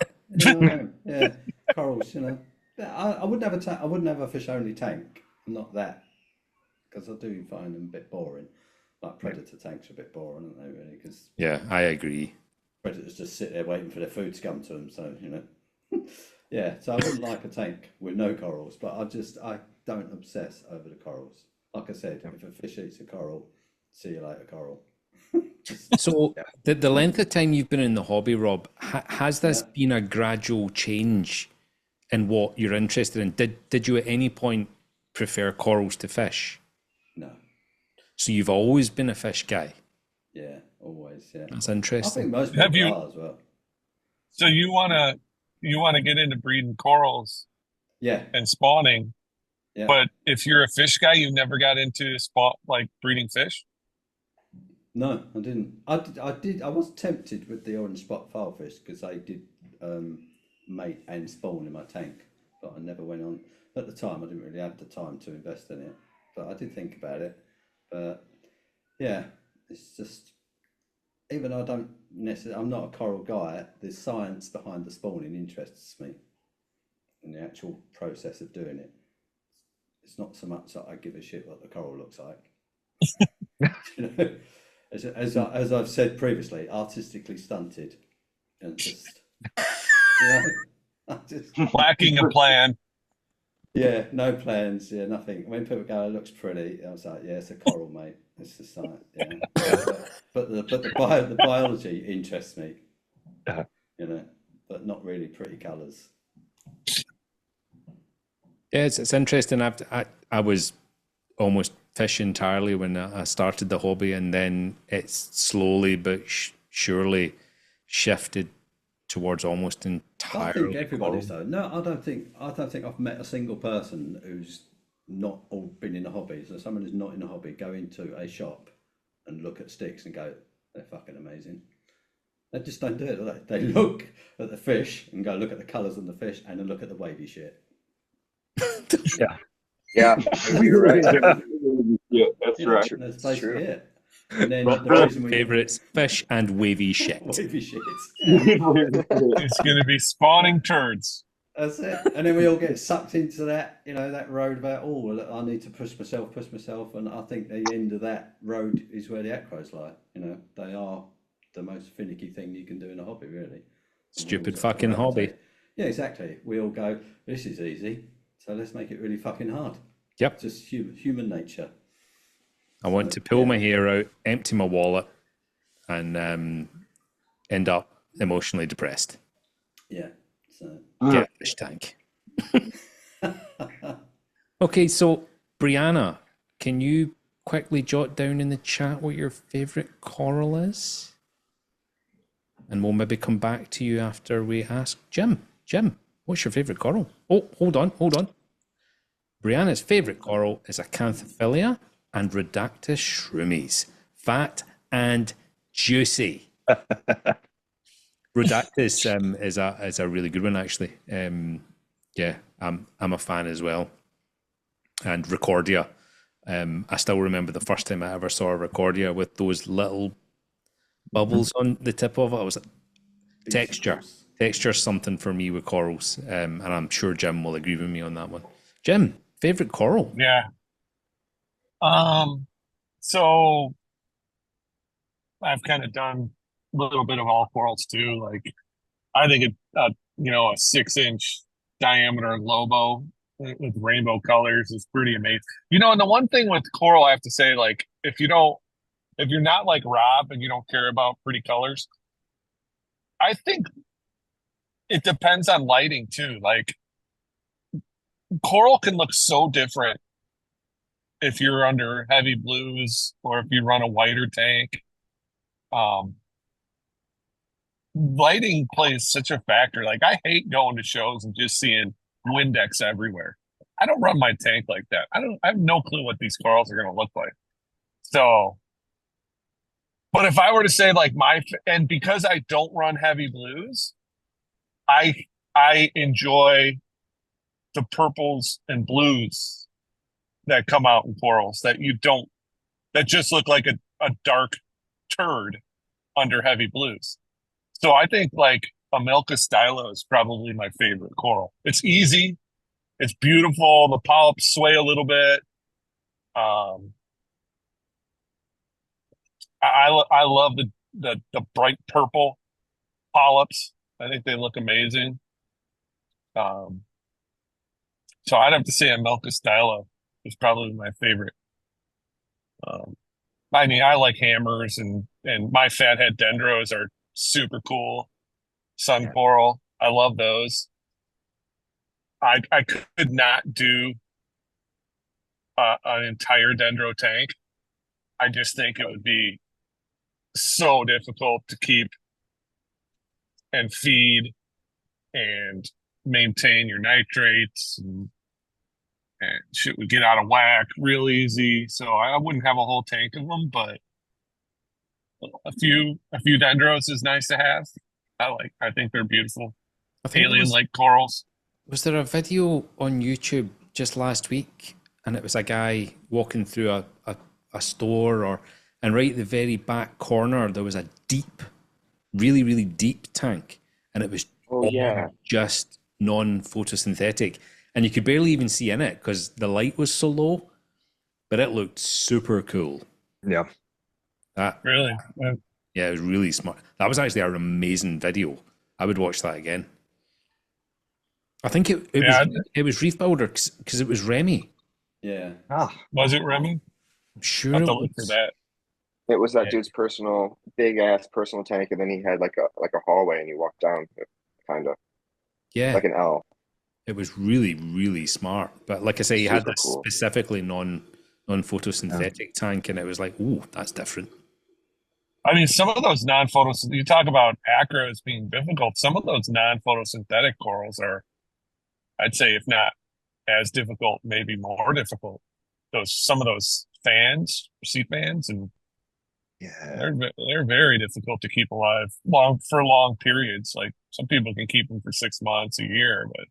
Yeah, corals. You know, I wouldn't have a fish only tank. I'm not that, because I do find them a bit boring. Like predator tanks are a bit boring, aren't they? Really, because I agree. predators just sit there waiting for their food to come to them. So you know, yeah. So I wouldn't like a tank with no corals, but I don't obsess over the corals. Like I said, if a fish eats a coral, see you later, coral. So the length of time you've been in the hobby, Rob, has this been a gradual change in what you're interested in? Did you at any point prefer corals to fish? No. So you've always been a fish guy? Yeah, always. Yeah. That's I interesting. think most people are as well. So you wanna get into breeding corals? Yeah. And spawning. Yeah. But if you're a fish guy, you never got into breeding fish? No, I didn't. I did. I was tempted with the orange spot filefish because they did mate and spawn in my tank, but I never went on. At the time, I didn't really have the time to invest in it, but I did think about it. But yeah, it's just, even though I'm not a coral guy, the science behind the spawning interests me, and the actual process of doing it. It's not so much that I give a shit what the coral looks like. You know, as I've said previously, artistically stunted, and just, Lacking a plan. Yeah, no plans. Yeah, nothing. When people go, "It looks pretty," I was like, "Yeah, it's a coral, mate. It's just like, yeah." But the biology interests me. You know, but not really pretty colours. Yeah, it's interesting. I was almost fish entirely when I started the hobby, and then it's slowly but surely shifted towards almost I entirely think everybody's coral. though. No, I don't think I've met a single person who's not all been in the hobby. So someone who's not in the hobby go into a shop and look at sticks and go, they're fucking amazing. They just don't do it, do they? They look at the fish and go look at the colours on the fish and then look at the wavy shit. Yeah. Yeah, you're right. Yeah, that's You know, right. That's It's basically true. it. And then Rob, the Rob's reason we favourites, fish and wavy shit. wavy shit. It's going to be spawning turds. That's it. And then we all get sucked into that, that road about, I need to push myself. And I think the end of that road is where the acros lie. They are the most finicky thing you can do in a hobby, really. Stupid fucking hobby. Yeah, exactly. We all go, this is easy, so let's make it really fucking hard. Yep. Just human nature. I want to pull my hair out, empty my wallet, and end up emotionally depressed. Yeah. So Get a fish tank. Okay, so Brianna, can you quickly jot down in the chat what your favourite coral is? And we'll maybe come back to you after we ask Jim. Jim, what's your favourite coral? Oh, hold on. Brianna's favourite coral is Acanthophilia and Redactus shroomies. Fat and juicy. Redactus is a really good one, actually. Yeah, I'm a fan as well. And Recordia. I still remember the first time I ever saw a Recordia with those little bubbles on the tip of it. I was like, texture's something for me with corals, and I'm sure Jim will agree with me on that one. Jim, favorite coral? Yeah. So I've kind of done a little bit of all corals too. Like I think a 6-inch diameter Lobo with rainbow colors is pretty amazing. And the one thing with coral, I have to say, like if you're not like Rob and you don't care about pretty colors, I think it depends on lighting too. Like coral can look so different if you're under heavy blues or if you run a whiter tank. Lighting plays such a factor. Like I hate going to shows and just seeing Windex everywhere. I don't run my tank like that. I have no clue what these corals are going to look like. So, but if I were to say like and because I don't run heavy blues, I enjoy the purples and blues that come out in corals that just look like a dark turd under heavy blues. So I think like a Milka Stylo is probably my favorite coral. It's easy. It's beautiful. The polyps sway a little bit. I love the bright purple polyps. I think they look amazing. So I'd have to say a Milka Stylo is probably my favorite. I mean, I like hammers and my fathead dendros are super cool. Sun coral, I love those. I could not do an entire dendro tank. I just think it would be so difficult to keep and feed and maintain your nitrates and shit would get out of whack real easy. So I wouldn't have a whole tank of them, but a few dendros is nice to have. I think they're beautiful. Alien-like corals. Was there a video on YouTube just last week, and it was a guy walking through a store, and right at the very back corner there was a deep, really, really deep tank, and it was just non-photosynthetic, and you could barely even see in it because the light was so low, but it looked super cool. Yeah. Really? Yeah, it was really smart. That was actually an amazing video. I would watch that again. I think it was Reef Builder because it was Remy. Yeah. Was it Remy? I'm sure I'll it have to look for was. that. It was that dude's big ass personal tank, and then he had like a hallway, and he walked down, kind of. Yeah. Like an L. It was really, really smart. But like I say, he had this cool. specifically non-photosynthetic tank, and it was like, ooh, that's different. I mean, some of those non-photosynthetic, you talk about acros being difficult. Some of those non-photosynthetic corals are, I'd say, if not as difficult, maybe more difficult. Some of those fans, sea fans, and they're very difficult to keep alive for long periods. Like some people can keep them for 6 months, a year, but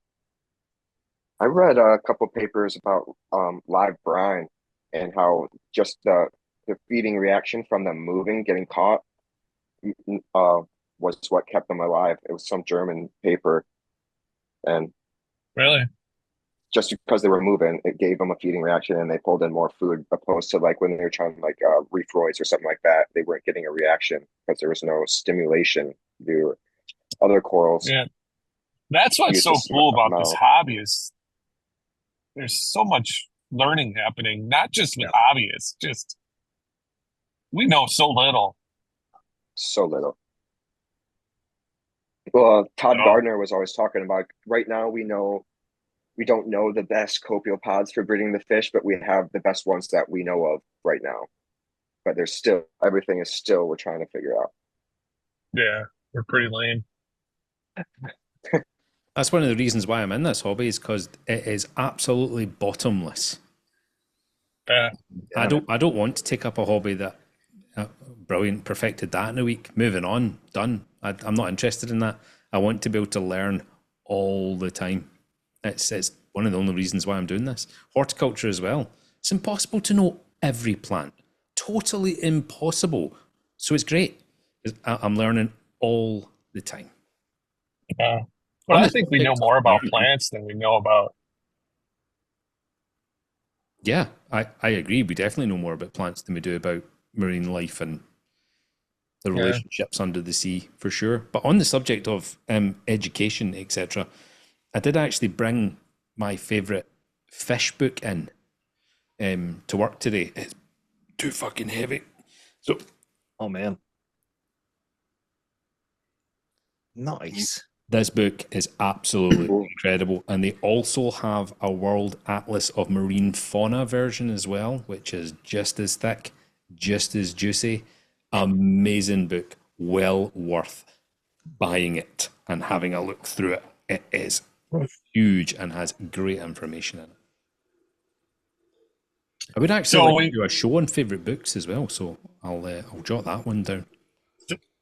I read a couple papers about live brine and how just the feeding reaction from them moving, getting caught, was what kept them alive. It was some German paper, and really, just because they were moving, it gave them a feeding reaction, and they pulled in more food, opposed to like when they were trying like reef roids or something like that. They weren't getting a reaction because there was no stimulation to other corals. yeah, that's what's so cool about this hobby is there's so much learning happening, not just with hobbyists, just we know so little. So little. Well, Todd Gardner was always talking about right now we don't know the best copepods for breeding the fish, but we have the best ones that we know of right now. But there's still everything is still we're trying to figure out. Yeah, we're pretty lame. That's one of the reasons why I'm in this hobby, is because it is absolutely bottomless. Yeah. I don't want to take up a hobby that brilliant, perfected that in a week. Moving on, done. I'm not interested in that. I want to be able to learn all the time. It's one of the only reasons why I'm doing this. Horticulture as well. It's impossible to know every plant. Totally impossible. So it's great. I'm learning all the time. Yeah. But I think we know more about plants than we know about. Yeah, I agree. We definitely know more about plants than we do about marine life and the relationships under the sea, for sure. But on the subject of education, etc., I did actually bring my favourite fish book in to work today. It's too fucking heavy. So, oh man, nice. This book is absolutely incredible, and they also have a World Atlas of Marine Fauna version as well, which is just as thick, just as juicy. Amazing book, well worth buying it and having a look through it. It is huge and has great information in it. I would actually like to do a show on favourite books as well, so I'll jot that one down.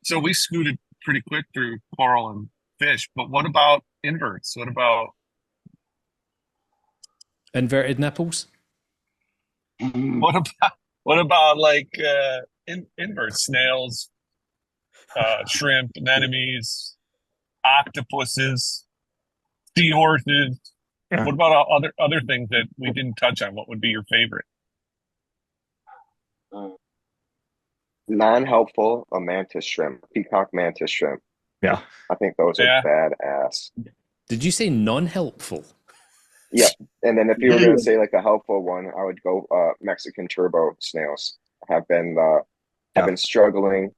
So we scooted pretty quick through coral and fish, but what about inverts? What about inverted nipples? What about like invert snails, shrimp, anemones, octopuses, seahorses? Yeah. What about other things that we didn't touch on? What would be your favorite? Non-helpful, a mantis shrimp, peacock mantis shrimp. Yeah. I think those are badass. Did you say non-helpful? Yeah. And then if you were going to say like a helpful one, I would go Mexican turbo snails. I've been struggling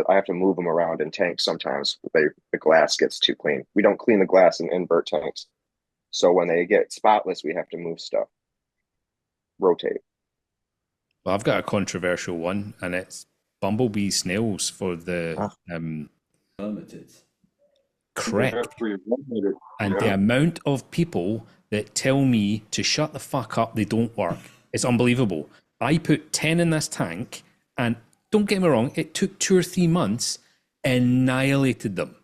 I have to move them around in tanks sometimes. The glass gets too clean. We don't clean the glass in invert tanks. So when they get spotless, we have to move stuff. Rotate. Well, I've got a controversial one, and it's bumblebee snails for the hermitids. Correct. And the amount of people that tell me to shut the fuck up, they don't work. It's unbelievable. I put 10 in this tank, and don't get me wrong, it took 2 or 3 months, annihilated them.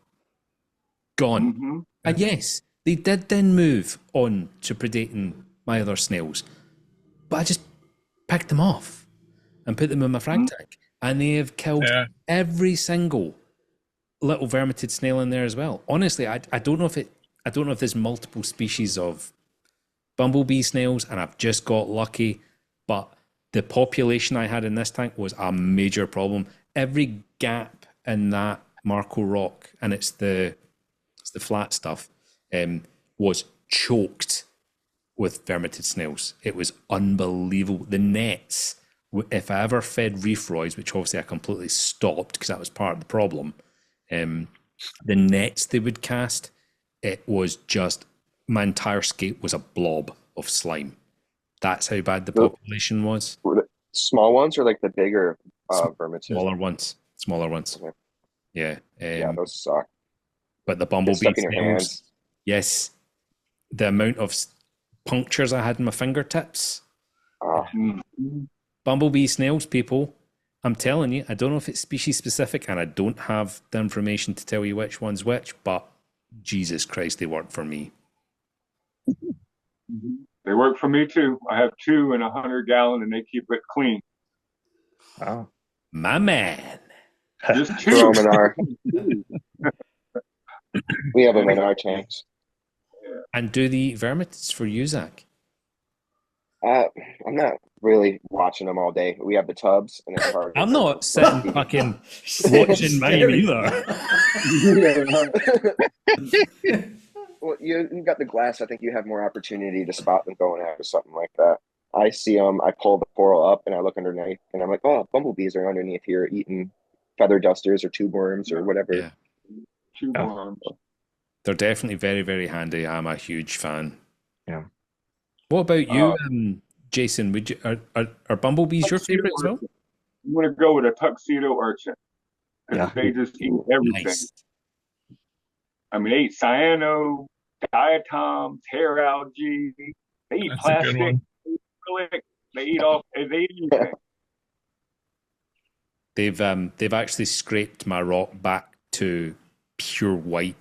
Gone. Mm-hmm. And yes, they did then move on to predating my other snails. But I just picked them off and put them in my frag tank. And they have killed every single little vermitid snail in there as well. Honestly, I don't know if there's multiple species of bumblebee snails, and I've just got lucky, but the population I had in this tank was a major problem. Every gap in that Marco rock, and it's the flat stuff, was choked with vermitid snails. It was unbelievable. The nets, if I ever fed reef roids, which obviously I completely stopped because that was part of the problem, the nets they would cast, it was just, my entire scape was a blob of slime. That's how bad the The- population was. Were the small ones or like the bigger vermin? Smaller ones. Okay. Yeah. Yeah, those suck. But the Get bumblebee stuck in your snails, hands. yes. The amount of punctures I had in my fingertips. Oh, Bumblebee snails, people. I'm telling you, I don't know if it's species specific, and I don't have the information to tell you which one's which, but Jesus Christ, they work for me. They work for me too. I have 2 in a 100-gallon, and they keep it clean. Wow. My man. Just throw 2. them in our. We have them in our tanks. And do they eat vermins for you, Zach? I'm not really watching them all day. We have the tubs, and it's hard. I'm not sitting fucking watching mine either. Well, you got the glass. I think you have more opportunity to spot them going after something like that. I see them. I pull the coral up, and I look underneath, and I'm like, oh, bumblebees are underneath here eating feather dusters or tube worms or whatever. Yeah. 2 worms. They're definitely very, very handy. I'm a huge fan. Yeah. What about you, Jason? Would you are bumblebees your favorite as well? I'm going to go with a tuxedo urchin. Yeah. They just eat everything. Nice. I mean, they eat cyano, diatoms, hair algae. They eat That's a good plastic. one. They eat everything. They've actually scraped my rock back to pure white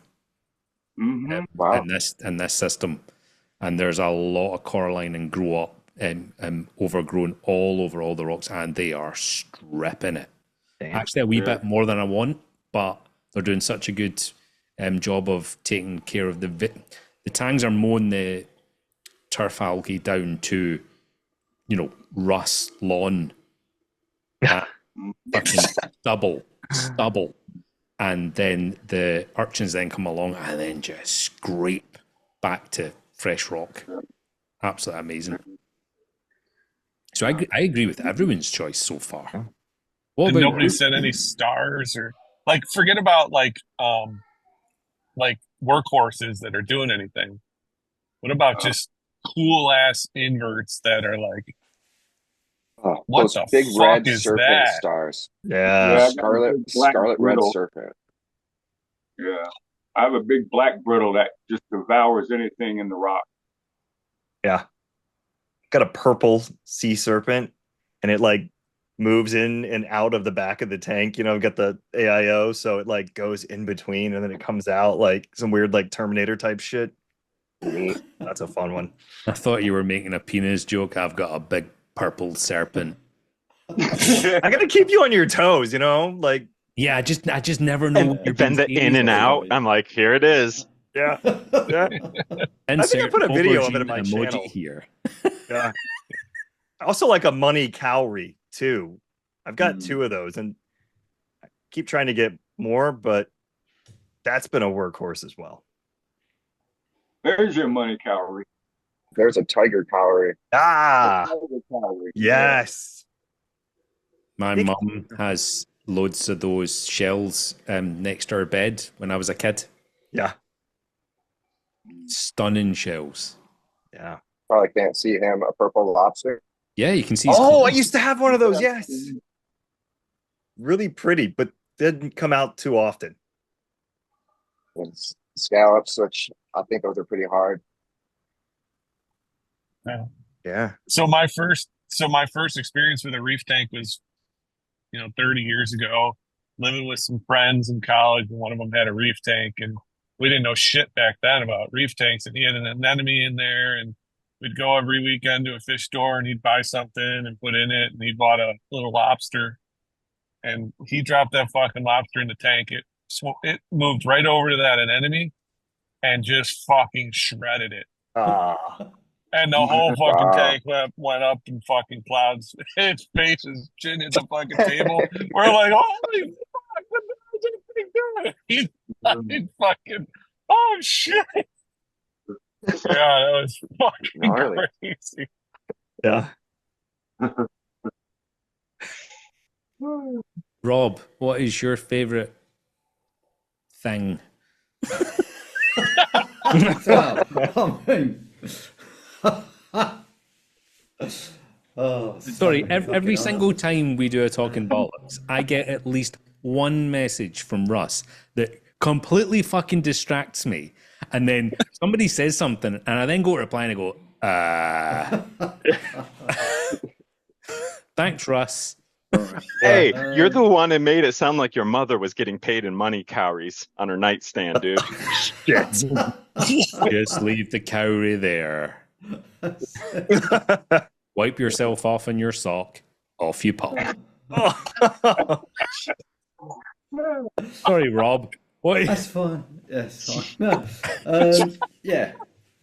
Wow. in this system, and there's a lot of coralline and grow up and overgrown all over all the rocks, and they are stripping it. Damn. Actually, a wee bit more than I want, but they're doing such a good job of taking care of the tangs are mowing the turf algae down to, rust lawn. Fucking stubble. And then the urchins then come along and then just scrape back to fresh rock. Absolutely amazing. So I agree with everyone's choice so far. What And about nobody said any stars or forget about like workhorses that are doing anything. What about just cool ass inverts that are like, what those the big fuck red is serpent that? stars. Yeah. Scarlet red brittle. serpent. Yeah. I have a big black brittle that just devours anything in the rock. Yeah. Got a purple sea serpent, and it like moves in and out of the back of the tank. Got the AIO, so it like goes in between and then it comes out like some weird like Terminator type shit. Neat. That's a fun one. I thought you were making a penis joke. I've got a big purple serpent. I gotta keep you on your toes, like. Yeah, I just never know. what you're Then the being in and serious out. about. I'm like, here it is. Yeah. Yeah. I think I put a video of it in my emoji channel. here. Yeah. I also like a money cowrie too. I've got 2 of those, and I keep trying to get more, but that's been a workhorse as well. There's your money calorie. There's a tiger cowrie. Ah, Tiger calorie. yes. My mum has loads of those shells next to her bed when I was a kid. Yeah. Stunning shells. Yeah. Probably can't see him. A purple lobster. Yeah, you can see. his Oh, I claws. used to have one of those. Yes. Really pretty, but didn't come out too often. And scallops, which I think those are pretty hard. Yeah. So my first experience with a reef tank was, 30 years ago, living with some friends in college, and one of them had a reef tank, and we didn't know shit back then about reef tanks, and he had an anemone in there, and we'd go every weekend to a fish store, and he'd buy something and put in it, and he bought a little lobster, and he dropped that fucking lobster in the tank. It moved right over to that anemone and just fucking shredded it. And the whole fucking Wow. tank went up in fucking clouds. Its face is chin at the fucking table. We're like, holy fuck, what the hell is that thing doing? He's fucking, oh shit. Yeah, that was fucking Gnarly. crazy. Yeah. Rob, what is your favorite thing? Well, I mean, Oh, Sorry, so every fucking single hard. time we do a Talking Bollocks, I get at least one message from Russ that completely fucking distracts me. And then somebody says something, and I then go to reply and I go, thanks, Russ. Hey, you're the one that made it sound like your mother was getting paid in money cowries on her nightstand, dude. Shit. Just leave the cowrie there. Wipe yourself off in your sock. Off you pop. Sorry, Rob. What? That's fine. Yes, fine. Yeah.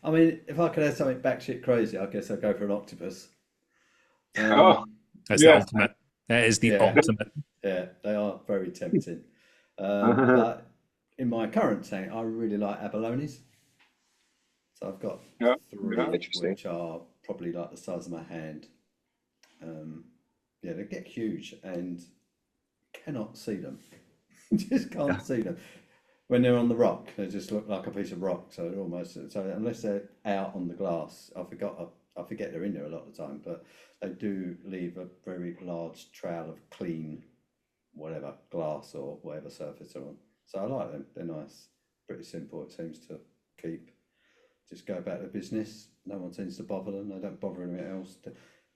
I mean, if I could have something batshit crazy, I guess I'd go for an octopus. Oh, That's yeah. the ultimate. That is the Yeah. ultimate. Yeah, they are very tempting. But in my current tank, I really like abalones. So I've got Yeah, three, yeah. Interesting. which are probably like the size of my hand. Yeah, they get huge and cannot see them. Just can't see them. When they're on the rock, they just look like a piece of rock. So they're almost unless they're out on the glass, I forget they're in there a lot of the time. But they do leave a very large trail of clean, whatever glass or whatever surface they're on. So I like them. They're nice. Pretty simple. It seems to keep. Just go about their business. No one seems to bother them. They don't bother anything else. The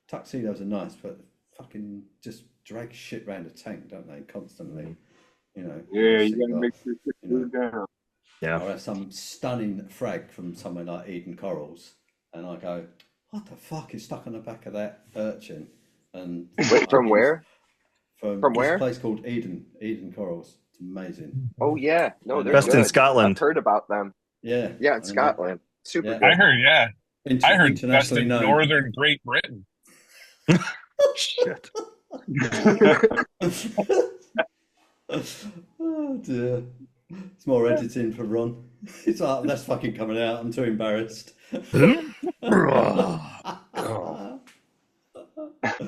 tuxedos are nice, but fucking just drag shit around the tank, don't they? Constantly, you know. Yeah, you Sick gotta lot, make sure you you know. put it down. Yeah. I'll have some stunning frag from somewhere like Eden Corals, and I go, "What the fuck is stuck on the back of that urchin?" And Wait, from where? From From this where? place called Eden Corals. It's amazing. Oh yeah, no, they're Best in good. Scotland. I've heard about them. Yeah, Yeah, in and Scotland. Super Yeah. good. I heard, yeah. I heard best internationally in known. Northern Great Britain. Shit. Oh dear. It's more editing for Ron. It's like, that's fucking coming out. I'm too embarrassed.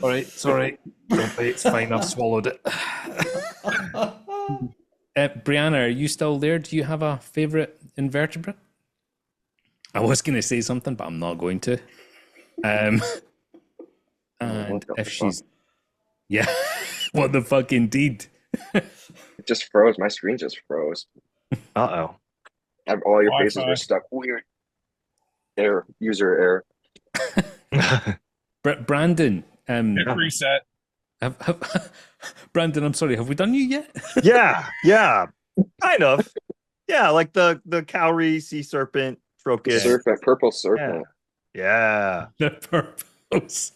All right, sorry. Don't worry, it's fine. I've swallowed it. Brianna, are you still there? Do you have a favourite invertebrate? I was going to say something, but I'm not going to. And what the if fuck? she's, yeah, what the fuck indeed. It just froze. My screen just froze. Uh-oh. All your faces Wi-Fi. are stuck. Weird. Error. User error. Brandon, Hit reset. Brandon, I'm sorry. Have we done you yet? Yeah, kind of. Yeah, like the cowrie, sea serpent, crocus. Serpent, purple serpent. Yeah. The purpose.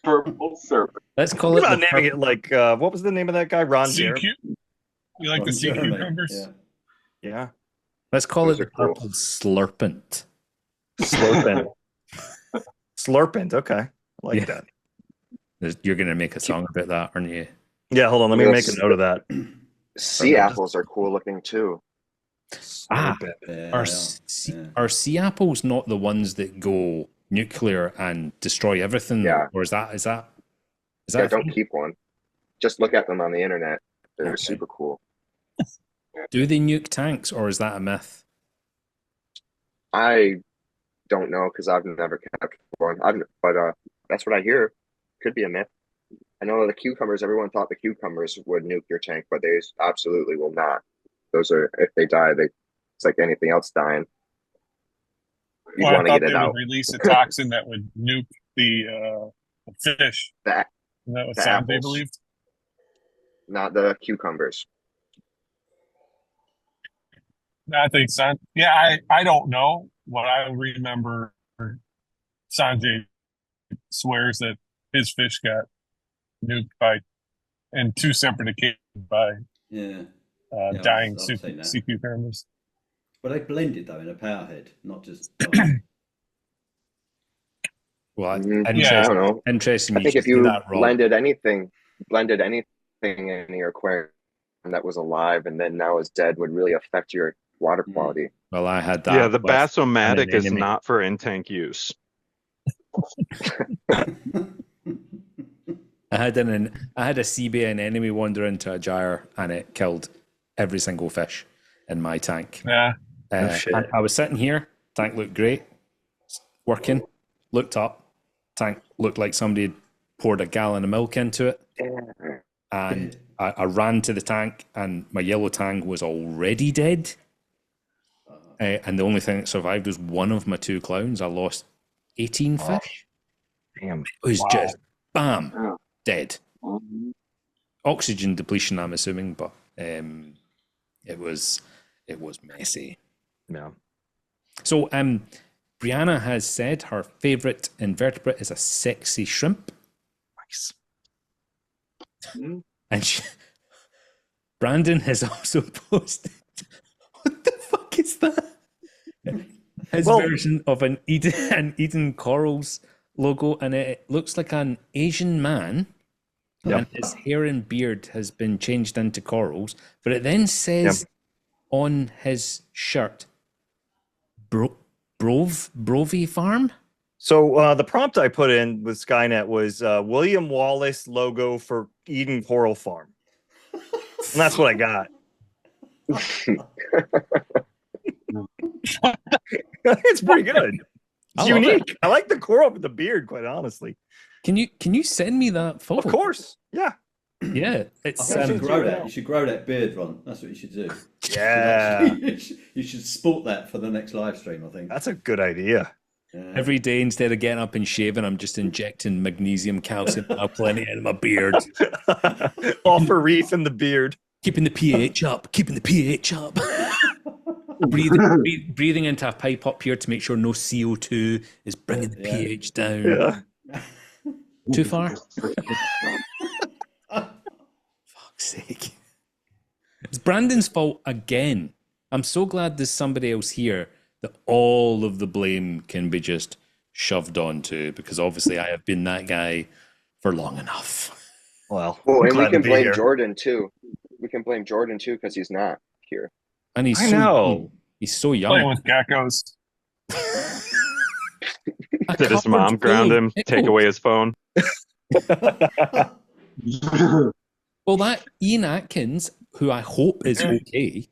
Purple serpent. Let's call What it about the naming it like what was the name of that guy? Ron Sea Jeremy? You like the sea Jeremy, cucumbers? yeah. Yeah. Let's call Those it are the cool. purple slurpent. Slurpent. Slurpent. Okay. I like Yeah. that. You're going to make a song about that, aren't you? Yeah, hold on. Let me make a Yes. note of that. Sea apples are cool looking too. Slurpent. Yeah, Are, they sea, yeah. are sea apples not the ones that go nuclear and destroy everything? Yeah. Or is that Yeah, a don't thing? keep one. Just look at them on the internet. They're Okay. super cool. Do they nuke tanks, or is that a myth? I don't know because I've never kept one. But that's what I hear. Could be a myth. I know the cucumbers. Everyone thought the cucumbers would nuke your tank, but they absolutely will not. Those are, if they die, it's like anything else dying. You'd Well, I want to thought get they it would out. release a toxin that would nuke the fish. That, Isn't that what the Sanjay apples. believed? not the cucumbers. I think I don't know. What I remember, Sanjay swears that his fish got nuked by, in two separate occasions by Yeah. dying I've seen that. sea cucumbers. But they blended though in a power head, not just. Well, Mhm. interesting. Yeah. I don't know. Interesting. I think should if say you that, Rob. blended anything in your aquarium that was alive and then now is dead would really affect your water quality. Well, I had that. Yeah, the with Basomatic an is enemy. not for in-tank use. I had a CB enemy wander into a gyre and it killed every single fish in my tank. Yeah. shit. I was sitting here, tank looked great, working, looked up, tank looked like somebody had poured a gallon of milk into it. Yeah. And I ran to the tank, and my yellow tang was already dead. And the only thing that survived was one of my 2 clowns. I lost 18 fish. Damn. It was just bam, Yeah. dead. Mhm. Oxygen depletion, I'm assuming, but it was messy. Yeah. So Brianna has said her favorite invertebrate is a sexy shrimp, Nice. and Brandon has also posted. What the fuck is that? His version of an Eden Corals logo, and it looks like an Asian man. Yep. And his hair and beard has been changed into corals, but it then says on his shirt, Brovy Farm. So the prompt I put in with Skynet was William Wallace logo for Eden Coral Farm. And that's what I got. It's pretty good. It's unique. I like the coral with the beard, quite honestly. Can you send me that photo? Of course. Yeah. Yeah. It's I think you should grow that. You should grow that beard, Ron. That's what you should do. Yeah. You should sport that for the next live stream, I think. That's a good idea. Every day, instead of getting up and shaving, I'm just injecting magnesium, calcium, plenty in my beard. All for reef in the beard. Keeping the pH up. Keeping the pH up. breathing into a pipe up here to make sure no CO2 is bringing the pH down. Yeah. Too far? Fuck's sake. It's Brandon's fault again. I'm so glad there's somebody else here that all of the blame can be just shoved onto, because obviously I have been that guy for long enough. Well, and we glad to can be blame here. Jordan too. We can blame Jordan too because he's not here. And he's I so know. young. He's so young. Playing with geckos. Did his mom ground him, take away his phone? Well, that Ian Atkins, who I hope is okay,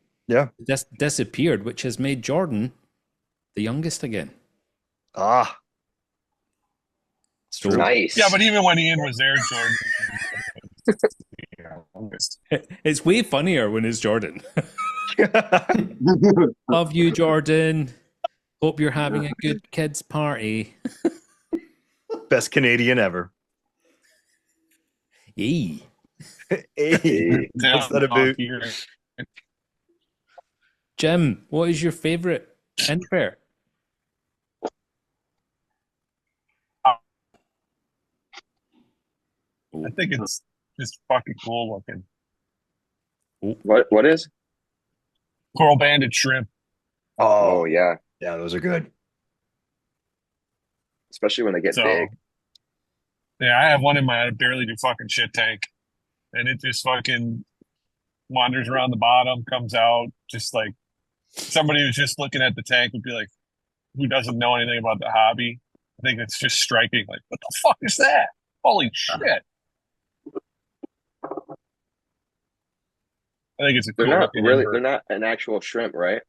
disappeared, which has made Jordan the youngest again. Ah. It's true. Nice. Yeah, but even when Ian was there, Jordan. It's way funnier when it's Jordan. Love you, Jordan. Hope you're having a good kids' party. Best Canadian ever. Yay. Hey. What's that about? Jim, what is your favorite invert? I think it's just fucking cool looking. What is? Coral banded shrimp. Oh yeah. Yeah, those are good. Especially when they get big. Yeah, I have one in my barely do fucking shit tank. And it just fucking wanders around the bottom, comes out, just like somebody who's just looking at the tank would be like, who doesn't know anything about the hobby. I think it's just striking. Like, what the fuck is that? Holy shit. I think it's a cool They're not looking really. invert. They're not an actual shrimp, right?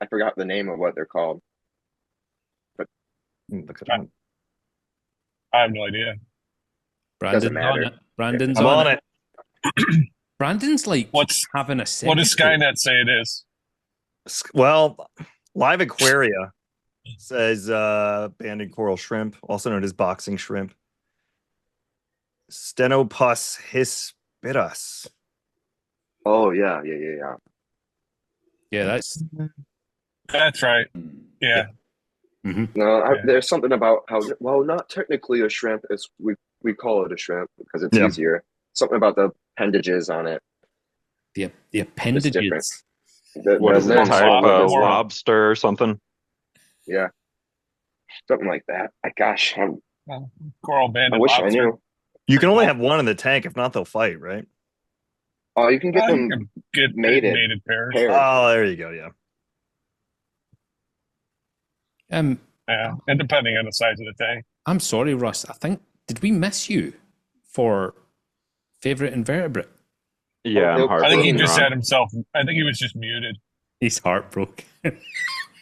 I forgot the name of what they're called. But Look at that. I have no idea. Brandon's Doesn't matter. on it. Brandon's I'm on it. Brandon's like having a What does Skynet say it is? Well, Live Aquaria says banded coral shrimp, also known as boxing shrimp. Stenopus hispidus. oh yeah. Yeah, That's right. Yeah. No, there's something about how not technically a shrimp. It's we call it a shrimp because it's easier. Something about the appendages on it. the appendages. What is that type of lobster or something? Yeah, something like that. Gosh, Coral banded I wish lobster. I knew. You can only have one in the tank. If not, they'll fight, right? Oh, you can get them Get mated pairs. Oh, there you go. Yeah. Yeah, and depending on the size of the tank. I'm sorry, Russ. Did we miss you for favorite invertebrate? Yeah, I'm I think he heartbroken. just Ron. had himself. I think he was just muted. He's heartbroken.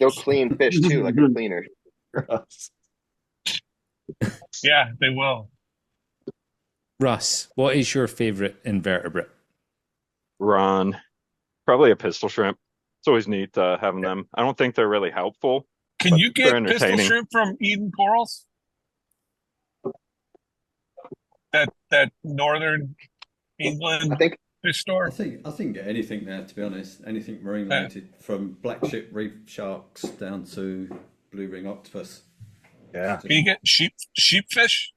They'll clean fish too, like a cleaner. Yeah, they will. Russ, what is your favorite invertebrate? Ron, probably a pistol shrimp. It's always neat having them. I don't think they're really helpful, Can but you they're get pistol entertaining. shrimp from Eden Corals? That northern England I think fish store? I think get anything there, to be honest. Anything marine related, from black ship reef sharks down to blue ring octopus. Yeah. Can you get sheepfish?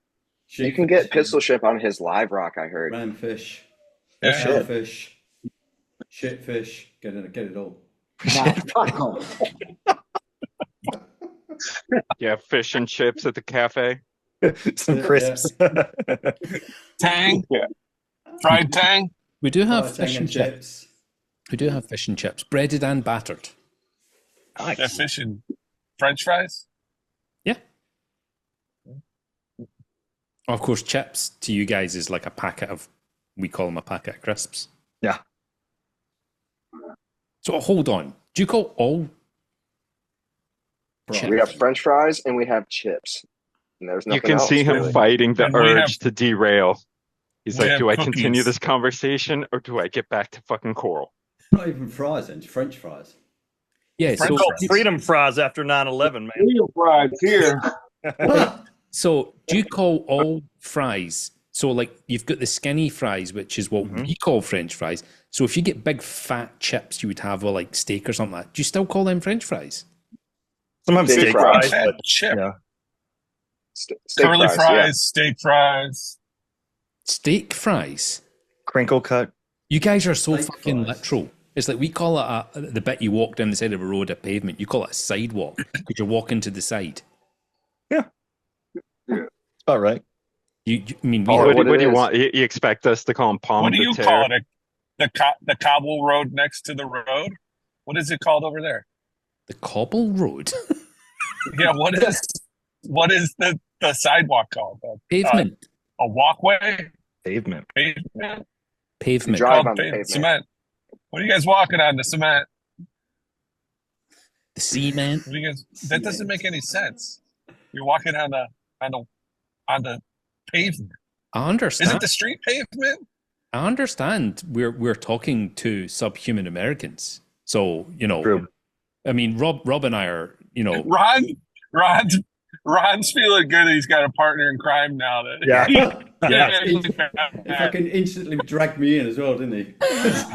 you can get pistol shrimp on his live rock. I heard. Ramfish, Yeah. shellfish, shitfish, get it all. Yeah, fish and chips at the cafe. Some crisps. Tang? Yeah. Fried tang? We do have Fried fish tang and chips. We do have fish and chips, breaded and battered. That fish and French fries? Yeah. Of course, chips to you guys is like a packet of, we call them a packet of crisps. Yeah. So hold on. Do you call all chips? We have French fries and we have chips. And there's nothing You can else, see him really. fighting the And we have- urge to derail. He's we like, have do I cookies. continue this conversation or do I get back to fucking coral? Not even fries, then French fries. Yeah, so, Freedom fries after 9/11, man. Real fries here. so do you call all fries? So like you've got the skinny fries, which is what we call French fries. So if you get big fat chips you would have with like steak or something like that, do you still call them French fries? Sometimes Steak steak fries. fries, but Chip. yeah. Steak Curly fries, yeah. steak fries. Steak fries? crinkle cut. You guys are so Steak fucking fries. literal. It's like we call it the bit you walk down the side of a road, a pavement. You call it a sidewalk because you're walking to the side. It's about right. I mean, we Or What what do it you is. want? You expect us to call him Palm What do de you Terre? call it? The cobble road next to the road? What is it called over there? the cobble road, Yeah, what is the sidewalk called? pavement, A walkway? Pavement. Pavement? pavement. Drive Called on the pavement. Cement. What are you guys walking on? The cement? The cement. What do you guys? That doesn't make any sense. You're walking on the pavement. I Is understand. it the street pavement? I understand. We're talking to subhuman Americans, so you know. True. I mean, Rob and I are, you know, Ron's feeling good that he's got a partner in crime now. That Yeah. Yeah. He fucking instantly dragged me in as well, didn't he?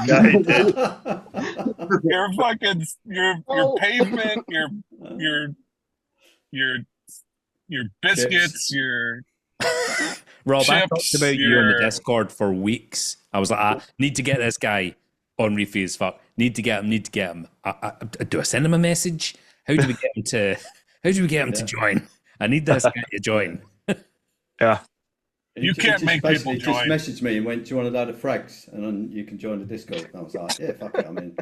Yeah, he did. Your fucking your pavement, your biscuits, your Rob. I chips, talked about you on the your- Discord for weeks. I was like, I need to get this guy on Reefy as fuck. Need to get him. Do I send him a message? How do we get him to? How do we get him to join? I need this guy to join. Yeah. You can't make people He just join. messaged me and went, "Do you want to load of frags? And then you can join the Discord." And I was like, "Yeah, fuck it, I'm in."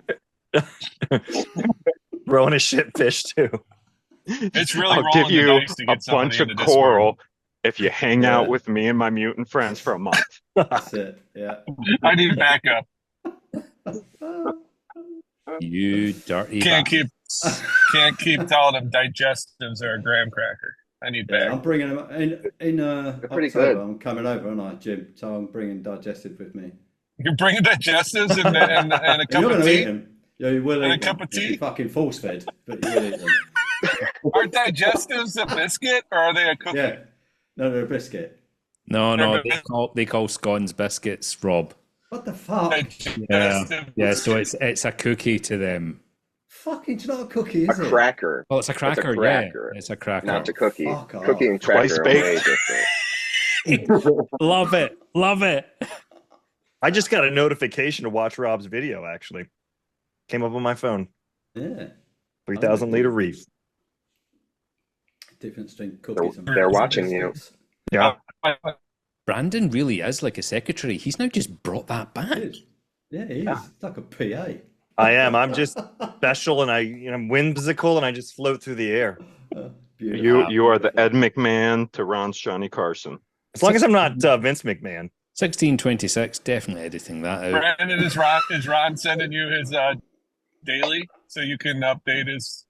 Throwing a shit fish too. It's really I'll rolling give the you dice to a get somebody bunch of into Discord. coral if you hang Yeah. out with me and my mutant friends for a month. That's it. Yeah. I need backup. You dirty. Can't bastard. keep telling them digestives are a graham cracker. I need Yeah, backup. I'm bringing them in pretty October. good. I'm coming over, aren't I, Jim? So I'm bringing digestive with me. You're bringing digestives and a And cup you're of going to eat tea. them. Yeah, you will And a eat cup them. of You'll be tea? fucking force fed, but you will eat them. Are digestives a biscuit or are they a cookie? Yeah. No, they're a biscuit. No, they call scones biscuits, Rob. What the fuck? Digestive Yeah, so it's a cookie to them. Fucking, it's not a cookie, A is it? cracker, Oh, it's a cracker, cracker. yeah. It's a cracker. not a cookie. Fuck off. Cookie and Twice cracker are way baked. different. Love it. Love it. I just got a notification to watch Rob's video, actually. Came up on my phone. Yeah. 3,000 liter reef. Difference between cookies and They're watching you. biscuits. Yeah. Brandon really is like a secretary. He's now just brought that back. It is. Yeah, he is. It's like a PA. I am. I'm just special and I'm whimsical and I just float through the air. Beautiful. You are the Ed McMahon to Ron's Johnny Carson. As long as I'm not Vince McMahon. 1626, definitely editing that out. Brandon, is Ron sending you his daily so you can update his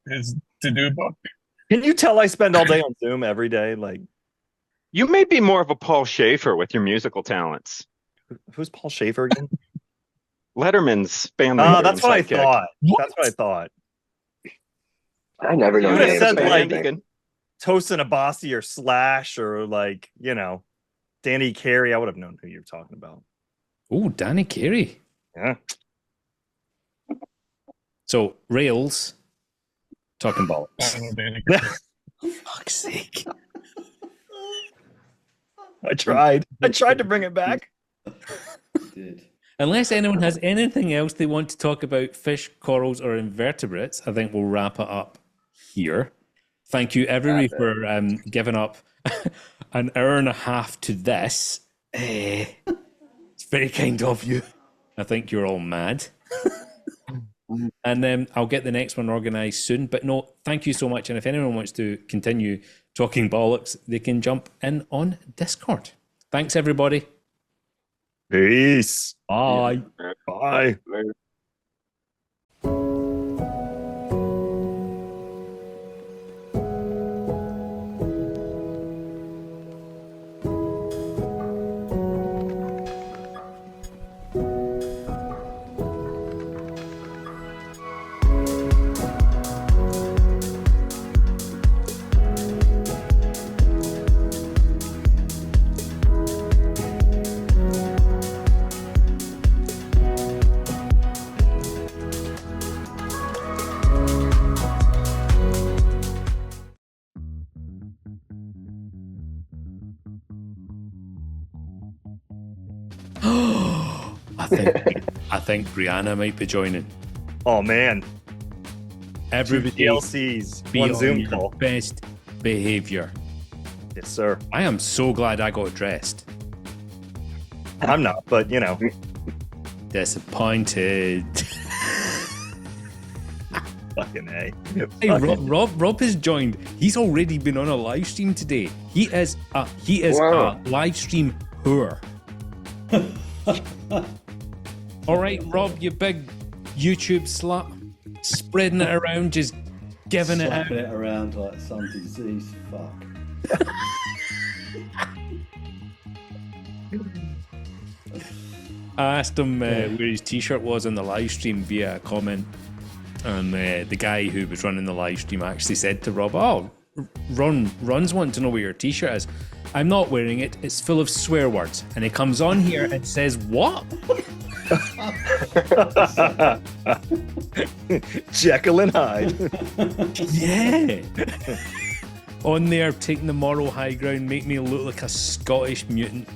to-do book? Can you tell I spend all day on Zoom every day? Like, You may be more of a Paul Schaefer with your musical talents. Who's Paul Schaefer again? Letterman's band leader. That's what I sidekick. thought. What? That's what I thought. I never know You would've names said, of like, anything. Tosin Abasi or Slash or like, Danny Carey. I would have known who you're talking about. Oh, Danny Carey. Yeah. So, Rails, talking I bollocks. don't know, Danny. Fuck's sake. I tried to bring it back. Did. Unless anyone has anything else they want to talk about fish, corals, or invertebrates, I think we'll wrap it up here. Thank you, everybody, for giving up an hour and a half to this. It's very kind of you. I think you're all mad. And I'll get the next one organised soon. But no, thank you so much. And if anyone wants to continue talking bollocks, they can jump in on Discord. Thanks, everybody. Peace. Bye. Bye. Later. I think Brianna might be joining. Oh man. Everybody DLCs. be One on Zoom your call. best behavior. Yes, sir. I am so glad I got dressed. I'm not, but Disappointed. fucking A. Hey, Rob has joined. He's already been on a live stream today. He is Wow. a live stream whore. All right, Rob, you big YouTube slut, spreading it around, just giving it out. Slapping it around like some disease. Fuck. I asked him where his t-shirt was on the live stream via a comment, and the guy who was running the live stream actually said to Rob, "Oh, Ron's wanting to know where your t-shirt is. I'm not wearing it. It's full of swear words." And he comes on here and says, "What?" Jekyll and Hyde. Yeah. On there, taking the moral high ground, make me look like a Scottish mutant.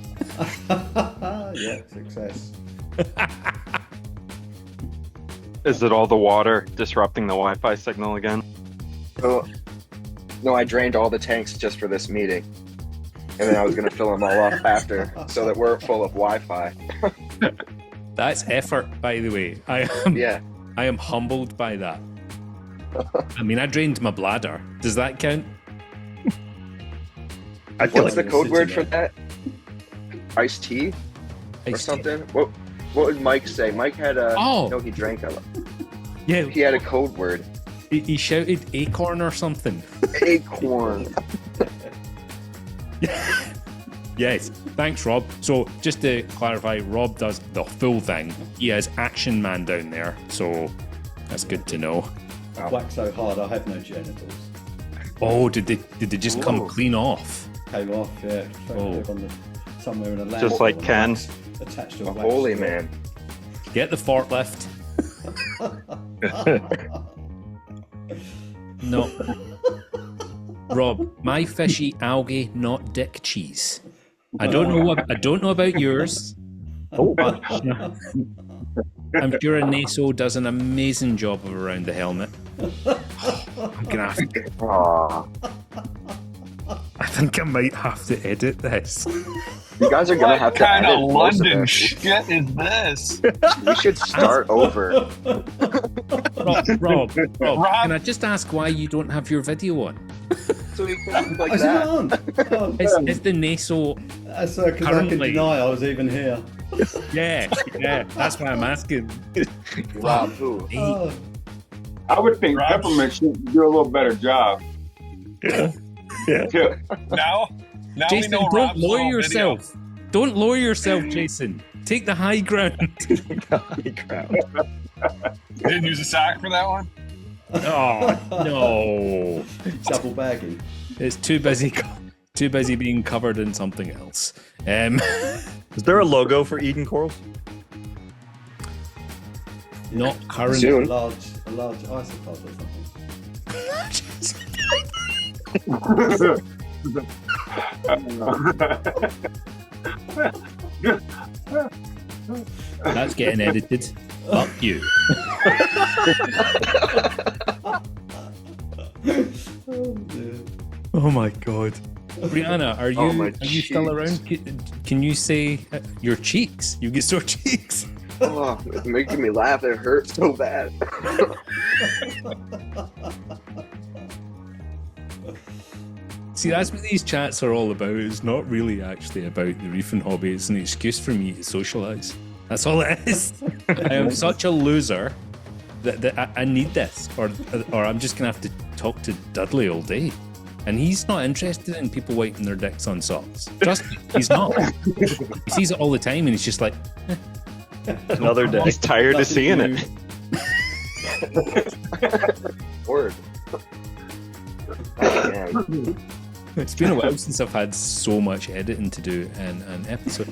Yeah, success. Is it all the water disrupting the Wi-Fi signal again? Oh, no, I drained all the tanks just for this meeting. And then I was going to fill them all up after so that we're full of Wi-Fi. That's effort, by the way. I am humbled by that. I mean, I drained my bladder. Does that count? I feel What's like the code word for that? Iced tea or Iced tea. something? What would Mike say? Mike had a... Oh. No, he drank a lot. Yeah, He had a code word. he shouted acorn or something. Acorn. Yes, thanks, Rob. So, just to clarify, Rob does the full thing. He is Action Man down there, so that's good to know. I whacked so hard I have no genitals. Oh, did they just come clean off? Came off, yeah. Oh. Somewhere in the land. Just like Ken. Attached to A a wax holy strip. man. Get the forklift. No. Rob, my fishy algae, not dick cheese. I don't know about yours. But I'm sure Naso does an amazing job of around the helmet. I'm gonna have to, Aw. I think I might have to edit this. You guys are going to have What to kind of edit most of London it. shit is this? We should start over. Rob, can I just ask why you don't have your video on? So we can like Is it that. on? Oh, Is the Naso? that's because I can Currently- deny I was even here. Yeah, that's why I'm asking. Rob, who? Oh, I would think Raj? Peppermint should do a little better job. Yeah. Tip. Now, Now we Jason, know don't Rob's lower little yourself. Don't lower yourself, Jason. Take the high ground. Video. Didn't use a sock for that one. Oh no! Double bagging. It's too busy being covered in something else. Is there a logo for Eden Corals? Not current. Soon. A large isopod or something. That's getting edited. Fuck you. Oh dear. Oh my god. Brianna, are you still cheeks. around? Can you say your cheeks? You get sore cheeks. Oh, it's making me laugh. It hurts so bad. See, that's what these chats are all about. It's not really actually about the reefing hobby. It's an excuse for me to socialise. That's all it is. I am such a loser that I need this, or I'm just gonna have to talk to Dudley all day, and he's not interested in people wiping their dicks on socks. Trust me, he's not. He sees it all the time, and he's just like, Another day. He's tired of seeing it. Word. Oh, man. It's been a while since I've had so much editing to do in an episode.